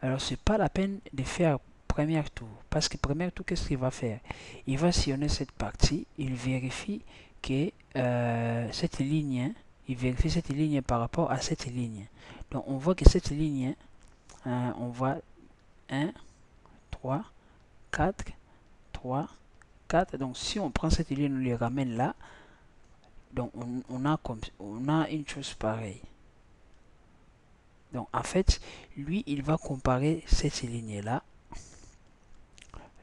alors c'est pas la peine de faire premier tour. Parce que premier tour, qu'est-ce qu'il va faire? Il va sillonner cette partie, il vérifie que cette ligne, il vérifie cette ligne par rapport à cette ligne. Donc on voit que cette ligne, on voit 1, 3, 4, 3, 4. Donc si on prend cette ligne, on les ramène là, donc on a une chose pareille. Donc en fait, lui, il va comparer cette ligne-là.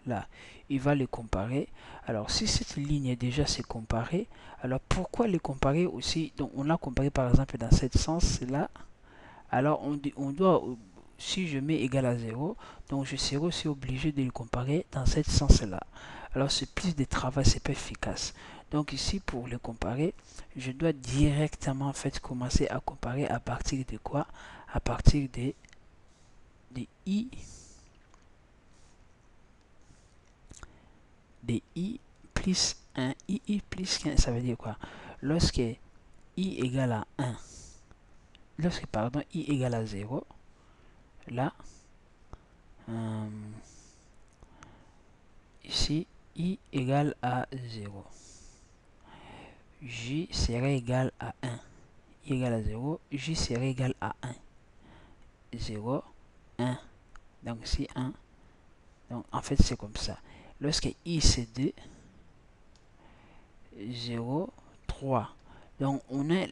Là, il va les comparer. Alors, si cette ligne déjà s'est comparée, alors pourquoi les comparer aussi? Donc, on a comparé par exemple dans ce sens-là. Alors, on doit, si je mets égal à 0, donc je serai aussi obligé de le comparer dans ce sens-là. Alors, c'est plus de travail, c'est pas efficace. Donc, ici, pour le comparer, je dois directement en fait commencer à comparer à partir de quoi? À partir de I. De i plus 1, i plus 15, ça veut dire quoi? Lorsque i égale à 1, lorsque, pardon, i égale à 0, là, ici, I égale à 0. J serait égal à 1. I égale à 0. J serait égal à 1. 0, 1. Donc ici 1. Donc en fait c'est comme ça. Lorsque I c'est 2, 0, 3. Donc on a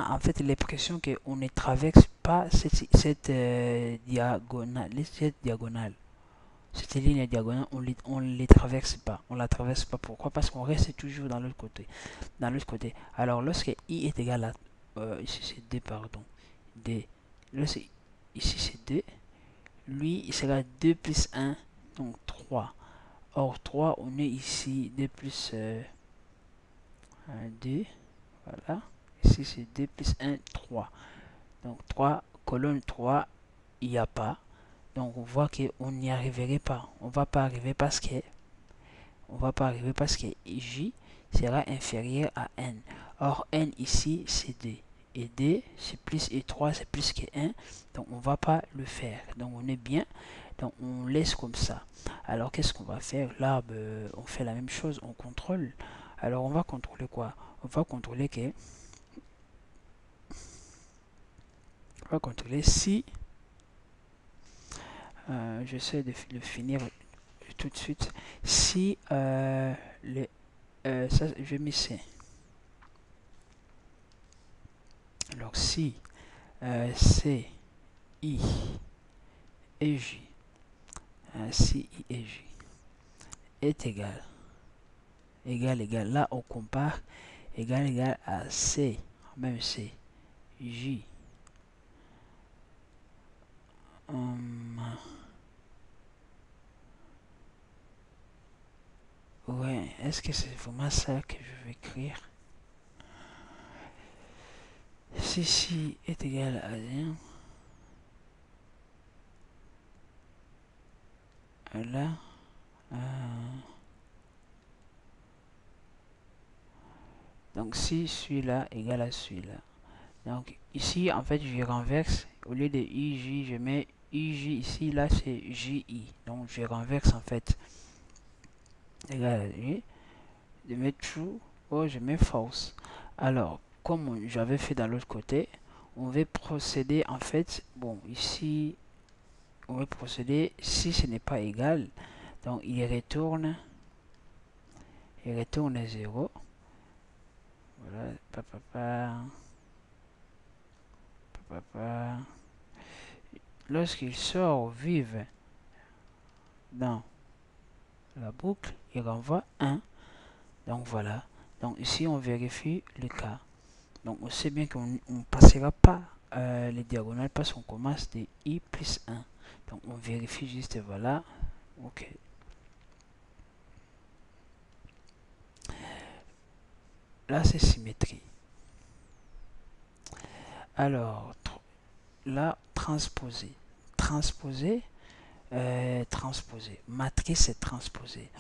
en fait l'impression qu'on ne traverse pas cette diagonale. Cette ligne diagonale, on ne les traverse pas. On la traverse pas. Pourquoi? Parce qu'on reste toujours dans l'autre côté. Alors lorsque I est égal à ici c'est 2, pardon. 2. Ici c'est 2. Lui il sera 2 plus 1, donc 3. Or 3, on est ici 2 plus 2. Voilà. Ici c'est 2 plus 1, 3. Donc 3, colonne 3, il n'y a pas. Donc on voit qu'on n'y arriverait pas. On va pas arriver parce que J sera inférieur à N. Or N ici c'est 2. Et 2 c'est plus, et 3 c'est plus que 1. Donc on va pas le faire. Donc on est bien. Donc on laisse comme ça. Alors qu'est-ce qu'on va faire? Là on fait la même chose. On contrôle. Alors on va contrôler quoi? On va contrôler que si j'essaie de le finir tout de suite. Si ça, je mets C. Alors si C, I et J, si I et J est égal, là on compare, égal à C, même C, J, ouais, est-ce que c'est vraiment ça que je vais écrire? Si est égal à 1, là, donc si celui-là égale à celui-là. Donc ici, en fait, je renverse. Au lieu de IJ, je mets IJ ici. Là, c'est JI. Donc je renverse en fait. Égal à J. Je mets true. Oh, je mets false. Alors, comme j'avais fait dans l'autre côté, on va procéder en fait. Bon, ici, on va procéder. Si ce n'est pas égal, donc il retourne 0. Voilà, lorsqu'il sort vive dans la boucle, il renvoie 1. Donc voilà. Donc ici, on vérifie le cas. Donc on sait bien qu'on ne passera pas les diagonales parce qu'on commence de I plus 1. Donc on vérifie juste, voilà. Ok. Là, c'est symétrie. Alors, là, transposer. Transposer. Matrice transposée.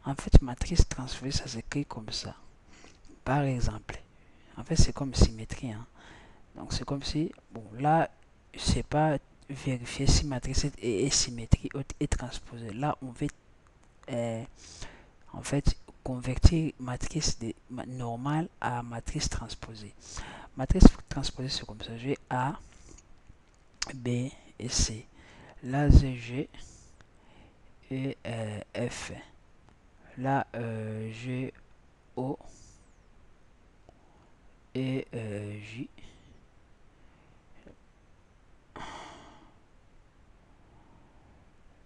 En fait, matrice transposée, ça s'écrit comme ça. Par exemple, en fait, c'est comme symétrie. Hein. Donc, c'est comme si, bon, là, c'est pas vérifier si matrice est symétrie et transposée. Là, on veut, en fait, convertir matrice normale à matrice transposée. Matrice transposée, c'est comme ça. J'ai A, B et C. Là, j'ai G et F. Là, j'ai O et J.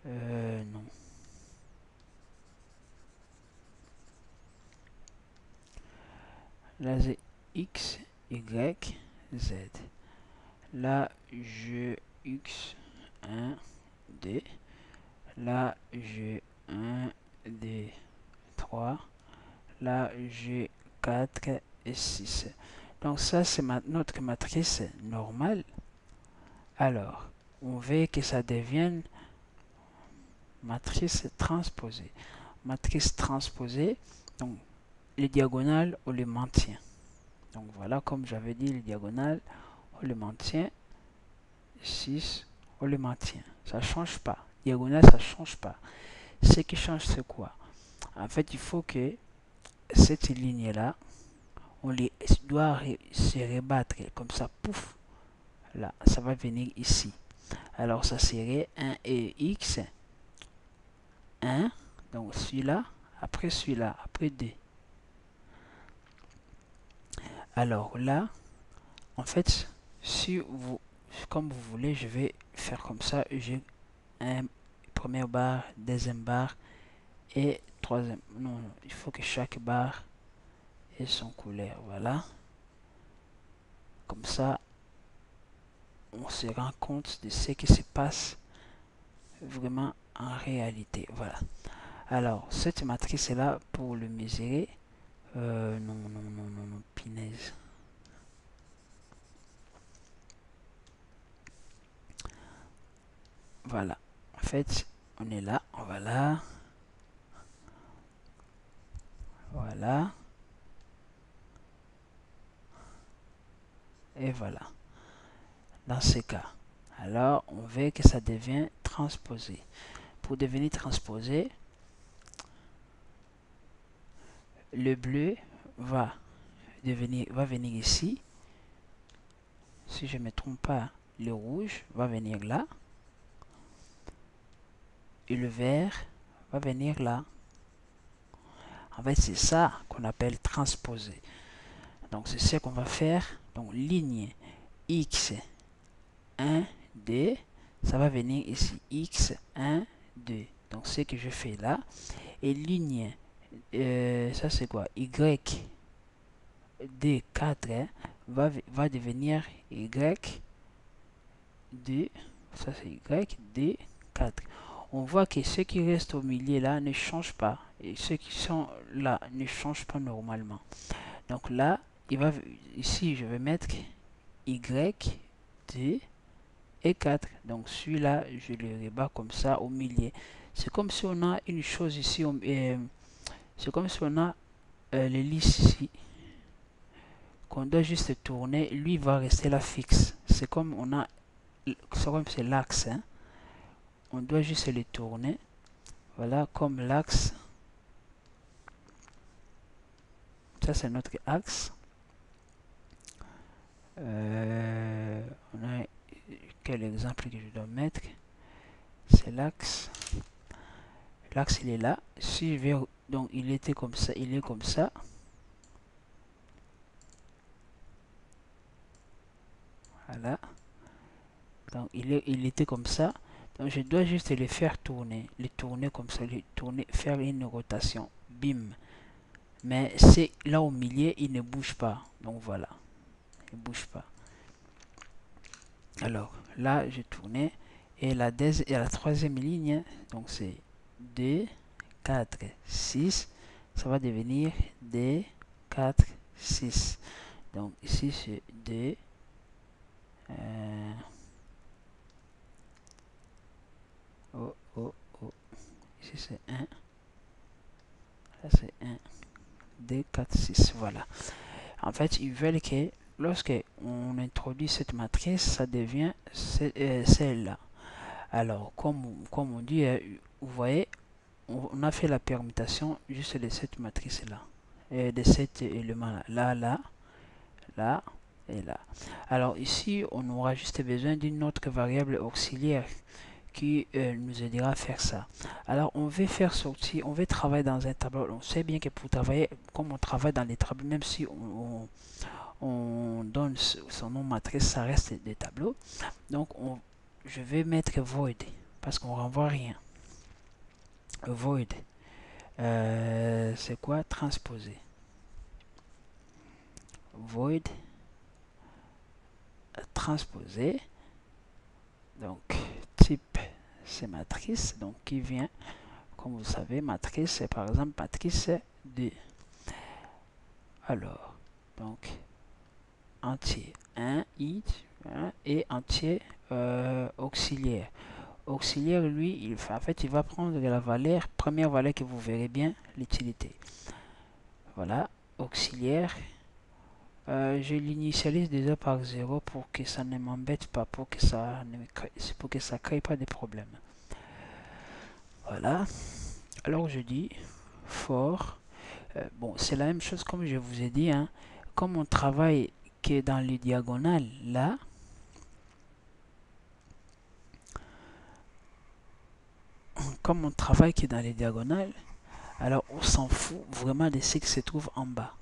Non. Là, j'ai X, Y, Z. Là, j'ai X, 1, 2. Là, j'ai 1, 2, 3. Là, j'ai 4 et 6. Donc ça, c'est notre matrice normale. Alors, on veut que ça devienne matrice transposée. Matrice transposée, donc les diagonales, on les maintient. Donc voilà, comme j'avais dit, les diagonales, on les maintient. 6, on le maintient. Ça change pas. Diagonale, ça change pas. Ce qui change, c'est quoi? En fait, il faut que cette ligne-là, on les doit se rebattre comme ça, pouf, là, ça va venir ici. Alors, ça serait 1 et x, 1, donc celui-là, après 2. Alors là, en fait, si vous, comme vous voulez, je vais faire comme ça. J'ai un première barre, deuxième barre et troisième. Non, il faut que chaque barre ait son couleur. Voilà. Comme ça, on se rend compte de ce qui se passe vraiment en réalité. Voilà. Alors, cette matrice-là, pour le mesurer, non, pinaise. Voilà. En fait, on est là, on va là. Voilà. Et voilà. Dans ce cas, alors on veut que ça devienne transposé. Pour devenir transposé, le bleu va venir ici. Si je ne me trompe pas, le rouge va venir là. Et le vert va venir là. En fait, c'est ça qu'on appelle transposer. Donc, c'est ce qu'on va faire. Donc, ligne X, 1, 2. Ça va venir ici. X, 1, 2. Donc, ce que je fais là. Et ligne, ça c'est quoi? Y, D, 4 va devenir Y, 2. Ça c'est Y, D, 4. On voit que ceux qui restent au milieu là ne changent pas. Et ceux qui sont là ne changent pas normalement. Donc là, ici je vais mettre Y, 2 et 4. Donc celui-là, je le rebats comme ça au milieu. C'est comme si on a une chose ici. C'est comme si on a l'hélice ici. Qu'on doit juste tourner. Lui va rester là fixe. C'est comme on a. C'est comme c'est l'axe. Hein. On doit juste le tourner. Voilà, comme l'axe. Ça, c'est notre axe. On a quel exemple que je dois mettre? C'est l'axe. L'axe, il est là. Si je vais, donc, il était comme ça. Il est comme ça. Voilà. Donc, il était comme ça. Donc, je dois juste le faire tourner. Le tourner comme ça. Le tourner, faire une rotation. Bim. Mais c'est là au milieu, il ne bouge pas. Donc, voilà. Il ne bouge pas. Alors, là, j'ai tourné. Et la troisième ligne, donc c'est 2, 4, 6. Ça va devenir 2, 4, 6. Donc, ici, c'est 2. Ici, c'est 1. Là, c'est 1, 2, 4, 6. Voilà. En fait, ils veulent que lorsque on introduit cette matrice, ça devient celle-là. Alors, comme on dit, vous voyez, on a fait la permutation juste de cette matrice-là. Et de cet élément-là. Là et là. Alors ici, on aura juste besoin d'une autre variable auxiliaire qui nous aidera à faire ça. Alors, on veut faire sortir, on veut travailler dans un tableau. On sait bien que pour travailler, comme on travaille dans les tableaux, même si on donne son nom matrice, ça reste des tableaux. Donc, je vais mettre void parce qu'on renvoie rien. Void, c'est quoi? Transposer. Void, transposer. Donc, type, c'est matrice. Donc, qui vient, comme vous savez, matrice, c'est par exemple matrice 2. Alors, donc, entier 1, int, et entier auxiliaire. Auxiliaire, lui, en fait, il va prendre la valeur, première valeur que vous verrez bien, l'utilité. Voilà, auxiliaire, je l'initialise déjà par 0 pour que ça ne m'embête pas, pour que ça ne pour que ça crée pas de problèmes. Voilà. Alors je dis for. Bon, c'est la même chose comme je vous ai dit, hein. Comme on travaille qui est dans les diagonales là, comme on travaille qui est dans les diagonales, alors on s'en fout vraiment de ce qui se trouve en bas.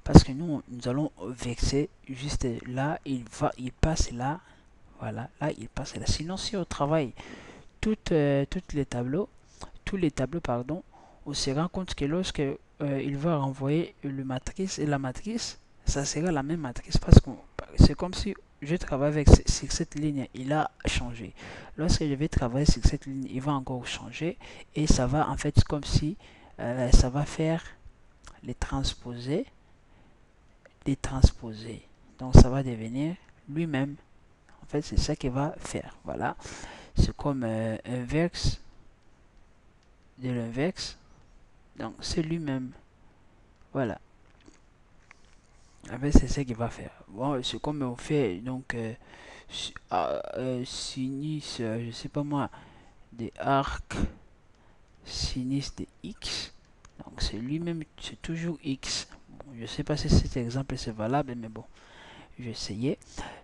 Parce que nous allons vexer juste là, il passe là, voilà, là il passe là. Sinon, si on travaille toutes les tableaux, tous les tableaux, pardon, on se rend compte que lorsque il va renvoyer le matrice et la matrice, ça sera la même matrice parce que c'est comme si je travaille avec sur cette ligne, il a changé. Lorsque je vais travailler sur cette ligne, il va encore changer et ça va en fait comme si ça va faire les transposer, les transposer. Donc ça va devenir lui-même. En fait, c'est ça qu'il va faire. Voilà. C'est comme inverse de l'inverse. Donc c'est lui-même. Voilà. En fait, c'est ça qu'il va faire. Bon, c'est comme on fait donc sinus, je sais pas moi, des arcs sinus de x. Donc c'est lui-même, c'est toujours x. Bon, je sais pas si cet exemple c'est valable, mais bon, je vais essayer.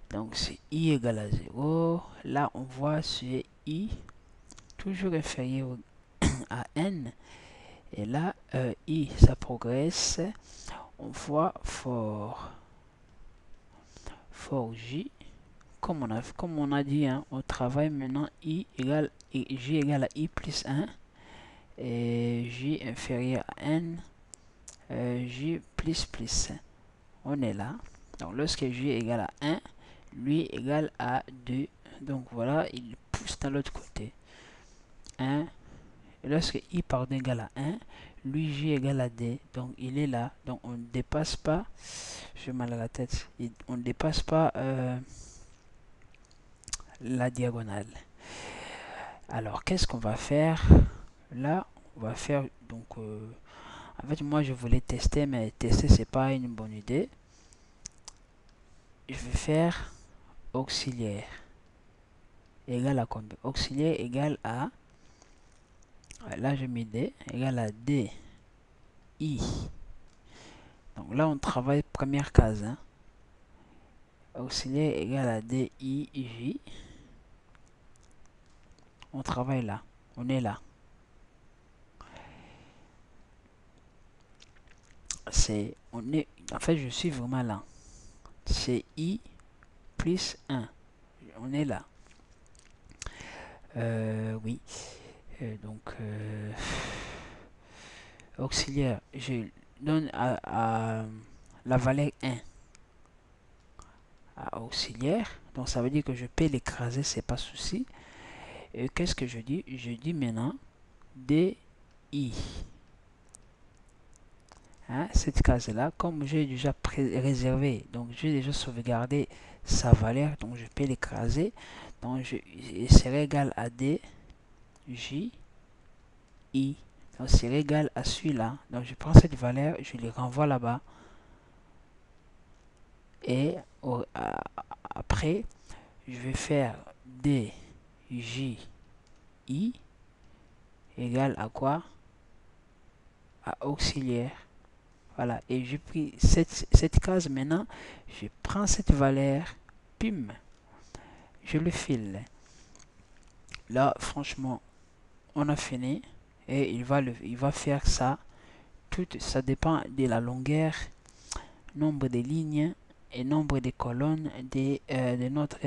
Donc c'est i égale à 0. Là, on voit c'est i toujours inférieur à n. Et là, i, ça progresse. On voit for j. Comme on a dit, hein, on travaille maintenant j égale à i plus 1. Et j inférieur à n. J plus plus. On est là. Donc lorsque j égale à 1, lui égale à 2. Donc voilà, il pousse dans l'autre côté. 1. Et lorsque i pardon égale à 1, lui j égale à d. Donc il est là. Donc on ne dépasse pas. J'ai mal à la tête. On ne dépasse pas la diagonale. Alors qu'est-ce qu'on va faire? Là, on va faire donc. En fait, moi je voulais tester, mais tester c'est pas une bonne idée. Je vais faire auxiliaire égale à combien? Auxiliaire égale à, là je mets d égale à d i. Donc là on travaille première case, hein. Auxiliaire égale à d i j. On travaille là, on est là. En fait je suis vraiment là. C'est i plus 1. On est là. Oui. Donc auxiliaire, je donne à la valeur 1 à auxiliaire. Donc ça veut dire que je peux l'écraser, c'est pas souci. Et qu'est-ce que je dis? Je dis maintenant DI. Hein, cette case-là, comme j'ai déjà réservé, donc j'ai déjà sauvegardé sa valeur, donc je peux l'écraser. Donc il serait égal à D, J, I. Donc c'est égal à celui-là. Donc je prends cette valeur, je les renvoie là-bas. Et après, je vais faire D, J, I égale à quoi? À auxiliaire. Voilà, et j'ai pris cette case maintenant, je prends cette valeur, pim, je le file. Là, franchement, on a fini et il va faire ça. Tout ça dépend de la longueur, nombre de lignes et nombre de colonnes de notre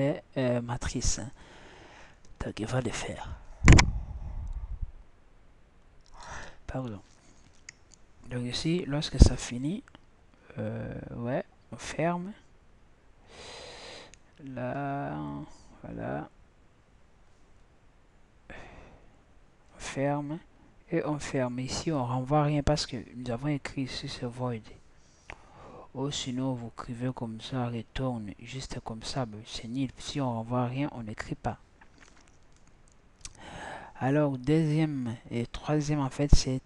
matrice. Donc, il va le faire. Pardon. Donc ici, lorsque ça finit, ouais, on ferme. Là, voilà. On ferme. Et on ferme. Ici, on renvoie rien parce que nous avons écrit ici ce void. Ou sinon, vous écrivez comme ça, retourne, juste comme ça, c'est nul. Si on renvoie rien, on n'écrit pas. Alors, deuxième et troisième, en fait, c'est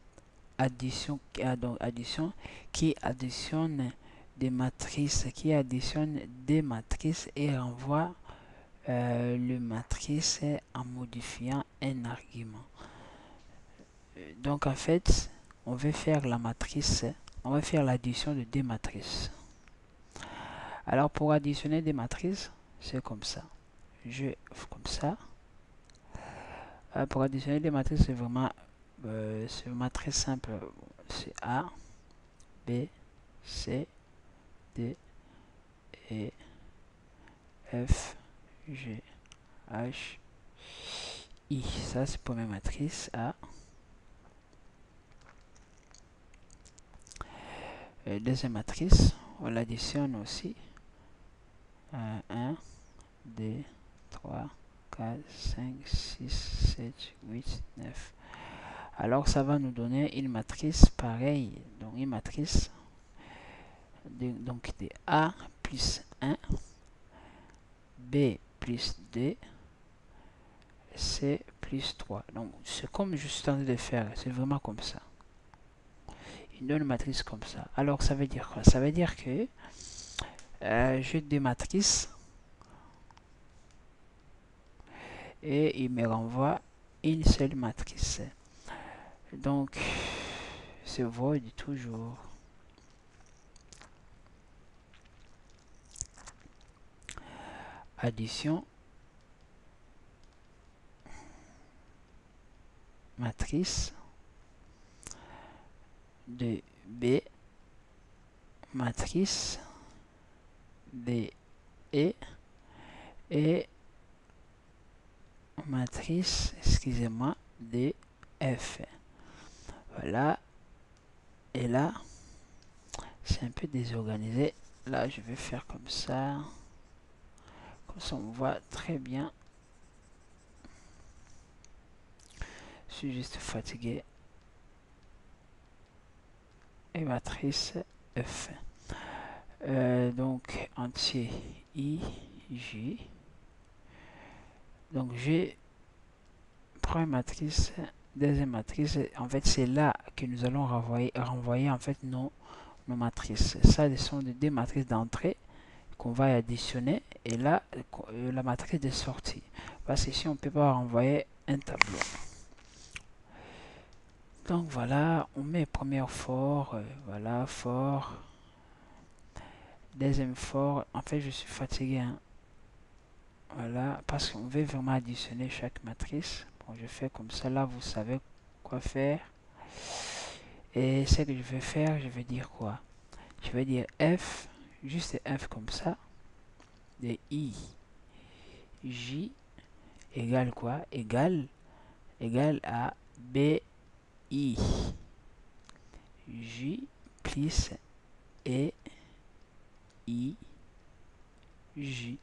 addition, donc addition qui additionne des matrices, qui additionne des matrices et renvoie le matrice en modifiant un argument. Donc en fait, on va faire la matrice, on va faire l'addition de deux matrices. Alors pour additionner des matrices, c'est comme ça. Comme ça. Pour additionner des matrices, c'est vraiment très simple. C'est A, B, C, D, E, F, G, H, I. Ça, c'est pour mes matrices A. Deuxième matrice, on l'additionne aussi. 1, 2, 3, 4, 5, 6, 7, 8, 9. Alors, ça va nous donner une matrice pareille. Donc, une matrice donc de A plus 1, B plus 2, C plus 3. Donc, c'est comme je suis en train de faire. C'est vraiment comme ça. Il donne une matrice comme ça. Alors, ça veut dire quoi? Ça veut dire que j'ai des matrices et il me renvoie une seule matrice. Donc, c'est void toujours. Addition. Matrice de B. Matrice de E. Et matrice, excusez-moi, de F. Voilà. Et là, c'est un peu désorganisé. Là, je vais faire comme ça. Comme ça, on voit très bien. Je suis juste fatigué. Et matrice F. Donc, entier I, J. Donc, j'ai première matrice, deuxième matrice. En fait, c'est là que nous allons renvoyer en fait nos matrices. Ça, ce sont des matrices d'entrée qu'on va additionner. Et là, la matrice de sortie. Parce que ici, on ne peut pas renvoyer un tableau. Donc voilà, on met première for, voilà, for, deuxième for. En fait, je suis fatigué, hein. Voilà, parce qu'on veut vraiment additionner chaque matrice. Bon, je fais comme ça, là, vous savez quoi faire. Et ce que je vais faire, je vais dire quoi? Je vais dire F, juste F comme ça, de I, J, égale quoi? Égale à B, I, J, plus E, I, J.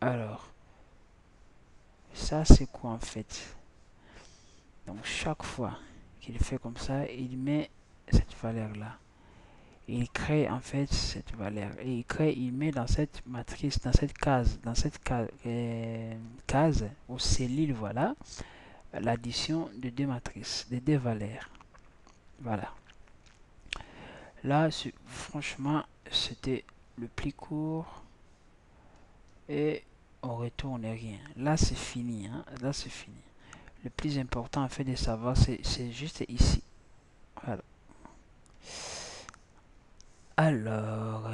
Alors, ça c'est quoi en fait? Donc chaque fois qu'il fait comme ça, il met cette valeur là. Il crée en fait cette valeur et il met dans cette matrice, dans cette case, case ou cellule, voilà, l'addition de deux matrices, de deux valeurs. Voilà. Là, franchement, c'était le plus court et on retourne rien. Là, c'est fini, hein. Là, c'est fini. Le plus important, en fait, de savoir, c'est juste ici. Voilà. Alors,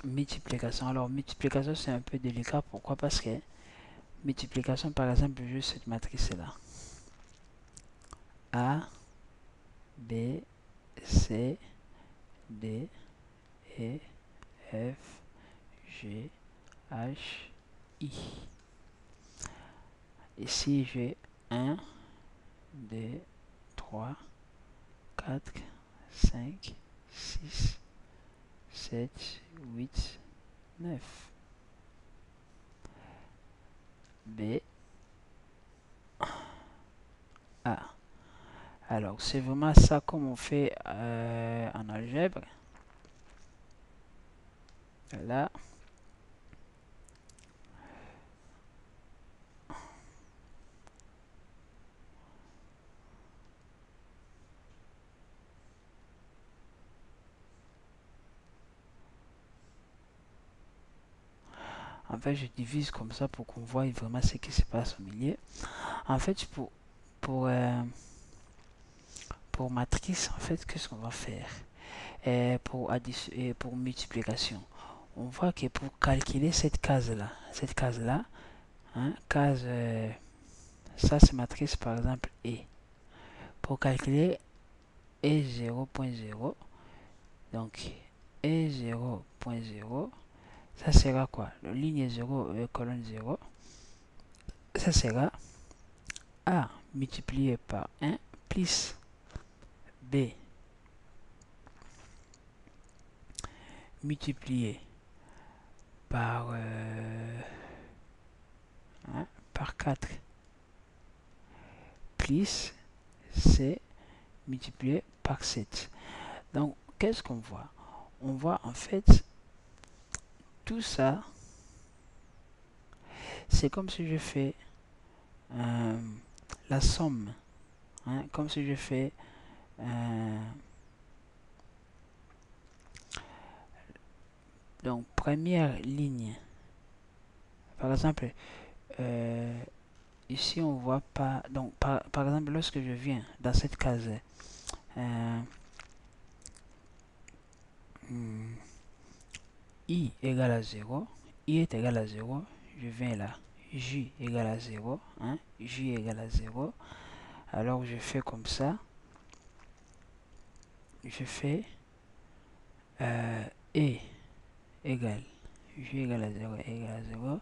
multiplication. Alors, multiplication, c'est un peu délicat. Pourquoi? Parce que multiplication, par exemple, juste cette matrice-là. A, B, C, D, E, F, G, H, I. Ici, j'ai 1, 2, 3, 4, 5, 6, 7, 8, 9. B, A. Alors, c'est vraiment ça comme on fait en algèbre. Là. En fait, je divise comme ça pour qu'on voit vraiment ce qui se passe au milieu. En fait, pour, euh, pour matrice, en fait, qu'est-ce qu'on va faire? Pour addition et pour multiplication. On voit que pour calculer cette case-là, hein, ça c'est matrice par exemple E. Pour calculer E0.0, donc E0.0, ça sera quoi? La ligne 0, colonne 0, ça sera A multiplié par 1 plus B multiplié par, par 4 plus C multiplié par 7. Donc, qu'est-ce qu'on voit? On voit en fait tout ça, c'est comme si je fais la somme, hein, comme si je fais donc première ligne. Par exemple, ici on voit pas, donc par exemple lorsque je viens dans cette case, I égale à 0, I est égal à 0, je viens là, J égale à 0, hein, J égale à 0, alors je fais comme ça, je fais E égale, J égale à 0, E égale à 0,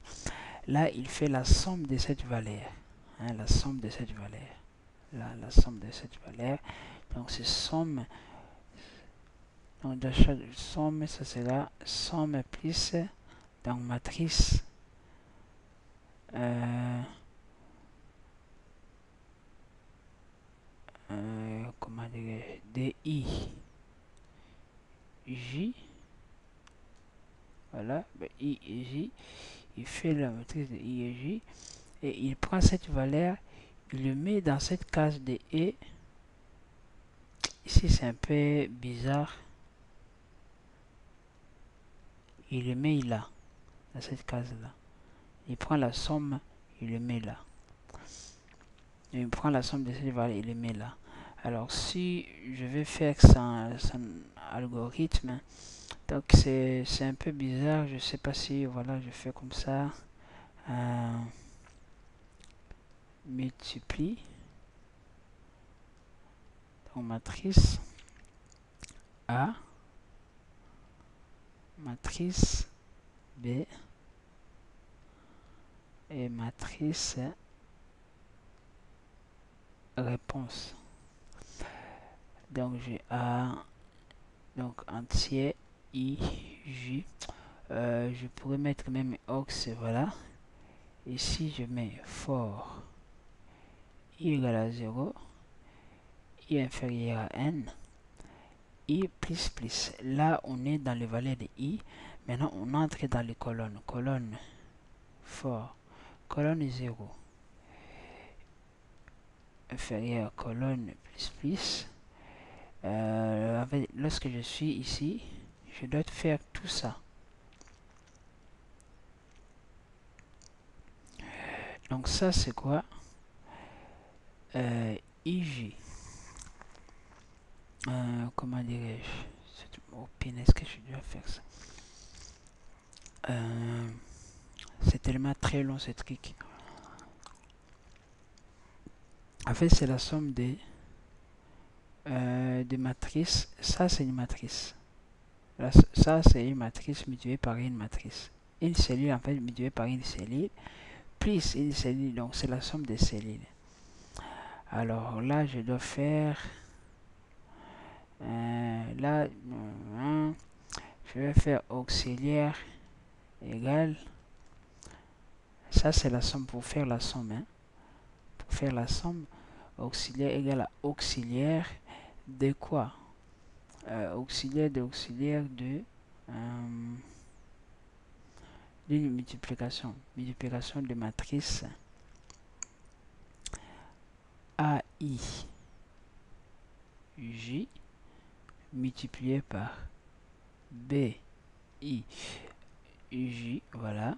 là il fait la somme de cette valeur, hein, la somme de cette valeur, là la somme de cette valeur, donc c'est somme, donc de chaque somme, ça sera somme plus, donc matrice, comment dire, DI, J, voilà, I et J, il fait la matrice de I et J, et il prend cette valeur, il le met dans cette case de E, ici c'est un peu bizarre, il le met là, dans cette case là, il prend la somme, il le met là, et il prend la somme de cette valeur, il le met là. Alors si je vais faire son algorithme, donc c'est un peu bizarre, je sais pas si, voilà, je fais comme ça, multiplie, donc matrice A, matrice B et matrice réponse. Donc j'ai A, donc entier, I, J. Je pourrais mettre même ox, voilà. Ici je mets for I égale à 0, I inférieur à n, I plus plus. Là on est dans les valeurs de I. Maintenant on entre dans les colonnes. Colonne for, colonne 0. Inférieur, colonne plus plus. Lorsque je suis ici, je dois faire tout ça. Donc ça c'est quoi? IJ. Comment dirais-je? Oh punaise que je dois faire ça. C'est tellement très long ce truc. En fait c'est la somme des matrices. Ça c'est une matrice. Là, ça c'est une matrice multipliée par une matrice. Une cellule en fait multipliée par une cellule plus une cellule. Donc c'est la somme des cellules. Alors là je dois faire là je vais faire auxiliaire égale, ça c'est la somme pour faire la somme, hein. Pour faire la somme, auxiliaire égale à auxiliaire de quoi? Auxiliaire de d'une multiplication de matrice AI J multiplié par BI J, voilà,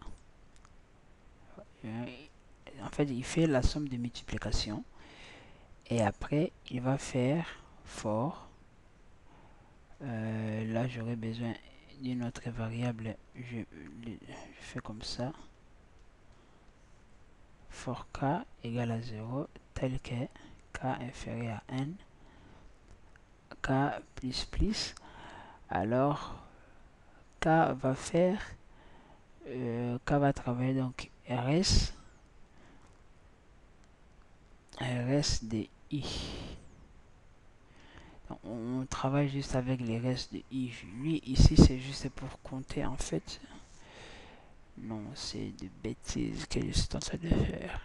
En fait, il fait la somme de multiplication. Et après, il va faire for. Là, j'aurais besoin d'une autre variable. Je fais comme ça. For k égale à 0, tel que k inférieur à n, k plus. Alors, k va faire, k va travailler donc rs de i. Donc, on travaille juste avec les restes de i. Lui, ici, c'est juste pour compter en fait. Non, c'est des bêtises que je suis en train de faire.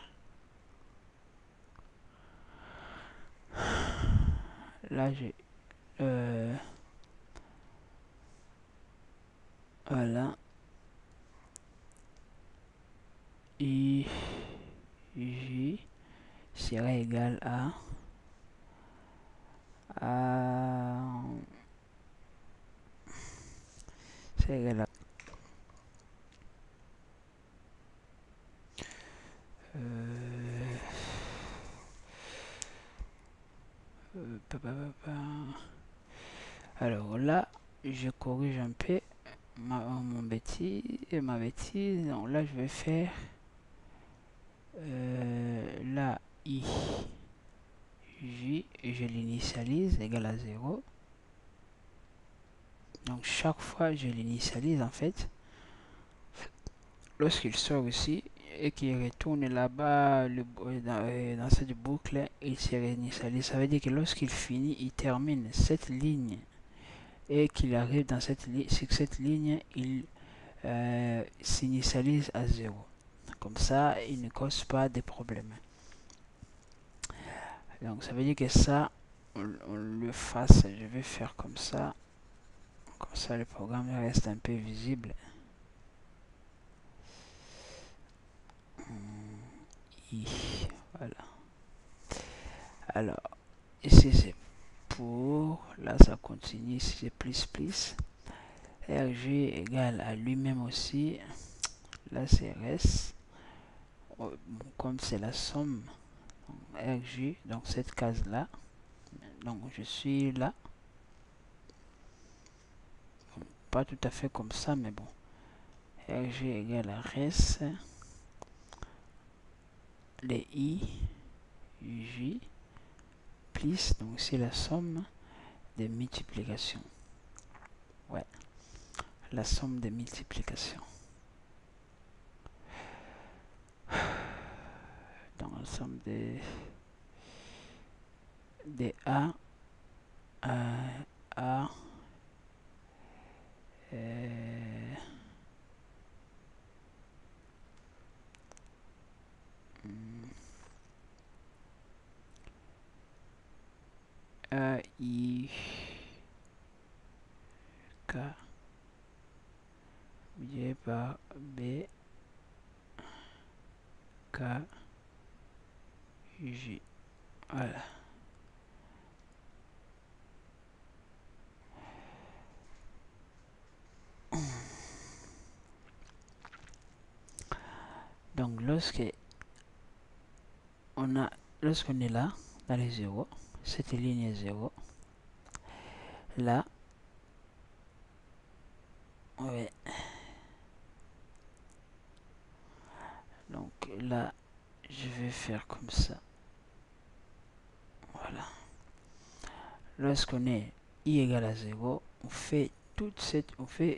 Là, j'ai... voilà. I, J sera égal à... c'est égal à... Alors là, je corrige un peu ma bêtise. Donc là, je vais faire là, I, J, et je l'initialise égal à 0. Donc chaque fois, je l'initialise en fait. Lorsqu'il sort ici et qu'il retourne là-bas dans cette boucle, il se réinitialise. Ça veut dire que lorsqu'il finit, il termine cette ligne et qu'il arrive dans cette sur cette ligne, il s'initialise à 0. Comme ça, il ne cause pas de problème. Donc ça veut dire que ça, on le fasse. Je vais faire comme ça. Comme ça, le programme reste un peu visible. Voilà. Alors, ici c'est pour, là ça continue, ici c'est plus. RG égale à lui-même aussi. Là c'est res. Comme c'est la somme, RG, donc cette case là. Donc je suis là. Pas tout à fait comme ça, mais bon. RG égale à res. Les I, J, plus, donc c'est la somme des multiplications. Ouais, la somme des multiplications. Dans la somme des A, A, I, K, divisé par B, K, J. Voilà. Donc lorsqu'on est là, dans les zéros, cette ligne est 0. Là, ouais. Donc là, je vais faire comme ça. Voilà. Lorsqu'on est I égale à 0, on fait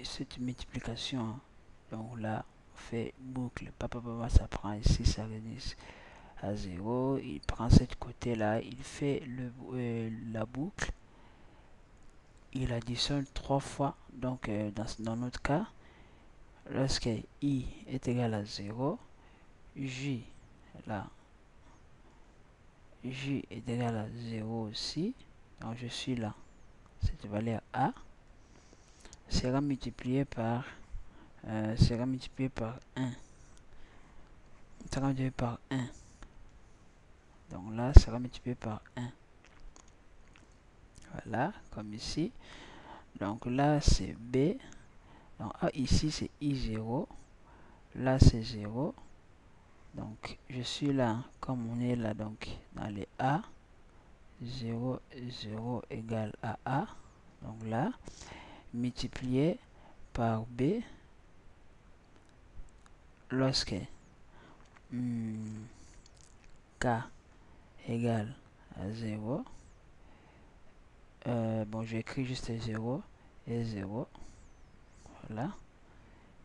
cette multiplication. Donc là, on fait boucle. Papa, ça prend ici, ça revient à 0. Il prend cette côté-là, il fait la boucle. Il additionne 3 fois. Donc dans notre cas, lorsque I est égal à 0, J, là, J est égal à 0 aussi. Donc je suis là. Cette valeur A sera multipliée par 1. Sera multipliée par 1. Donc là, sera multiplié par 1. Voilà, comme ici. Donc là, c'est B. Donc ici, c'est I0. Là, c'est 0. Donc je suis là, comme on est là, donc dans les A, 0, 0 égale à A, donc là, multiplié par B, lorsque K égale à 0, bon, je écris juste 0 et 0, voilà,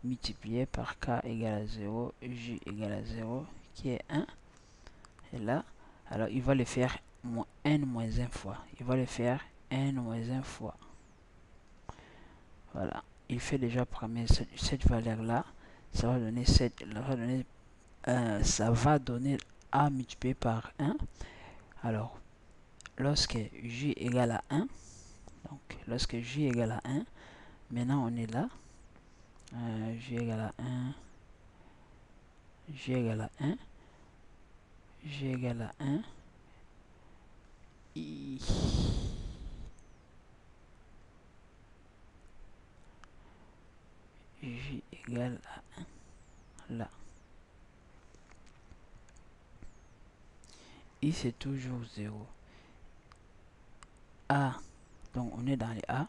multiplié par K égale à 0, J égale à 0, qui est 1, et là, alors il va le faire n moins 1 fois, il va le faire n moins 1 fois, voilà, il fait déjà premier cette valeur là, ça va donner ça va donner A multiplié par 1, alors lorsque J égale à 1, donc lorsque J égale à 1, maintenant on est là, J égale à 1, J égale à 1, J égale à 1, I, J égale à 1, là. I c'est toujours 0. A, donc on est dans les A.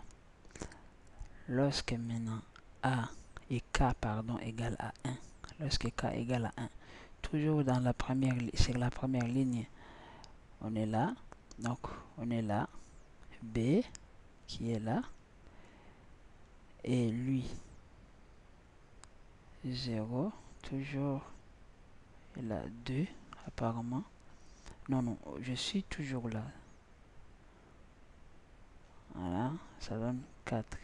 Lorsque maintenant A et K, pardon, égale à 1, lorsque K égale à 1, toujours dans la première, c'est la première ligne, on est là, donc on est là, B qui est là, et lui 0, toujours il a 2 apparemment, non, je suis toujours là, voilà, ça donne 4,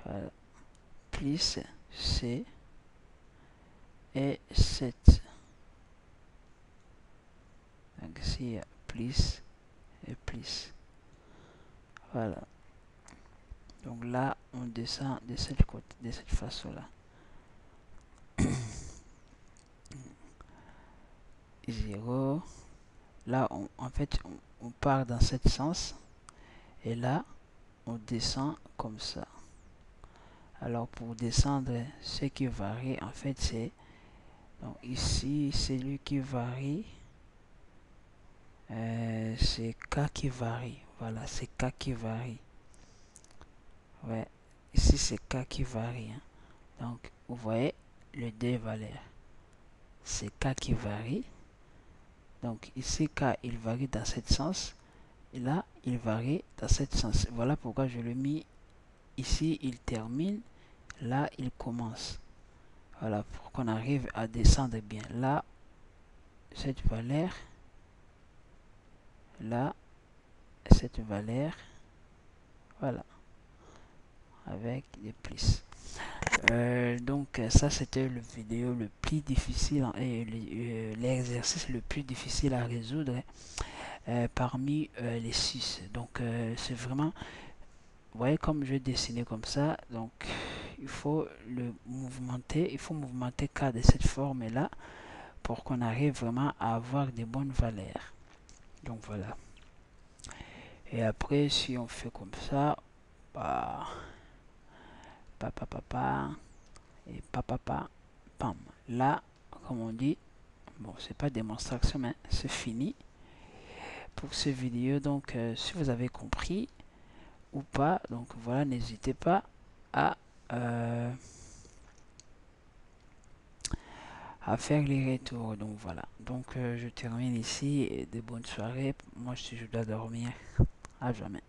voilà, plus C et 7, donc ici plus et plus, voilà, donc là on descend de cette côté, de cette façon là, 0, là en fait on part dans ce sens, et là on descend comme ça. Alors pour descendre, ce qui varie en fait c'est, donc ici celui qui varie, c'est K qui varie, voilà, c'est K qui varie, ouais, ici c'est K qui varie, hein. Donc vous voyez les deux valeurs, c'est K qui varie, donc ici K il varie dans ce sens, et là il varie dans ce sens, voilà pourquoi je l'ai mis ici, il termine, là il commence, voilà, pour qu'on arrive à descendre bien, là cette valeur, là cette valeur, voilà, avec des plus. Donc ça c'était le vidéo le plus difficile et l'exercice le plus difficile à résoudre parmi les 6. Donc c'est vraiment, vous voyez comme je vais dessiner comme ça, donc il faut le mouvementer, il faut mouvementer K de cette forme là pour qu'on arrive vraiment à avoir des bonnes valeurs. Donc voilà. Et après si on fait comme ça, bah, papa et papa pam. Là, comme on dit, bon, c'est pas démonstration, mais c'est fini pour cette vidéo. Donc, si vous avez compris ou pas, donc voilà, n'hésitez pas euh, à faire les retours. Donc voilà. Donc, je termine ici et de bonnes soirées. Moi, si je dois dormir, à jamais.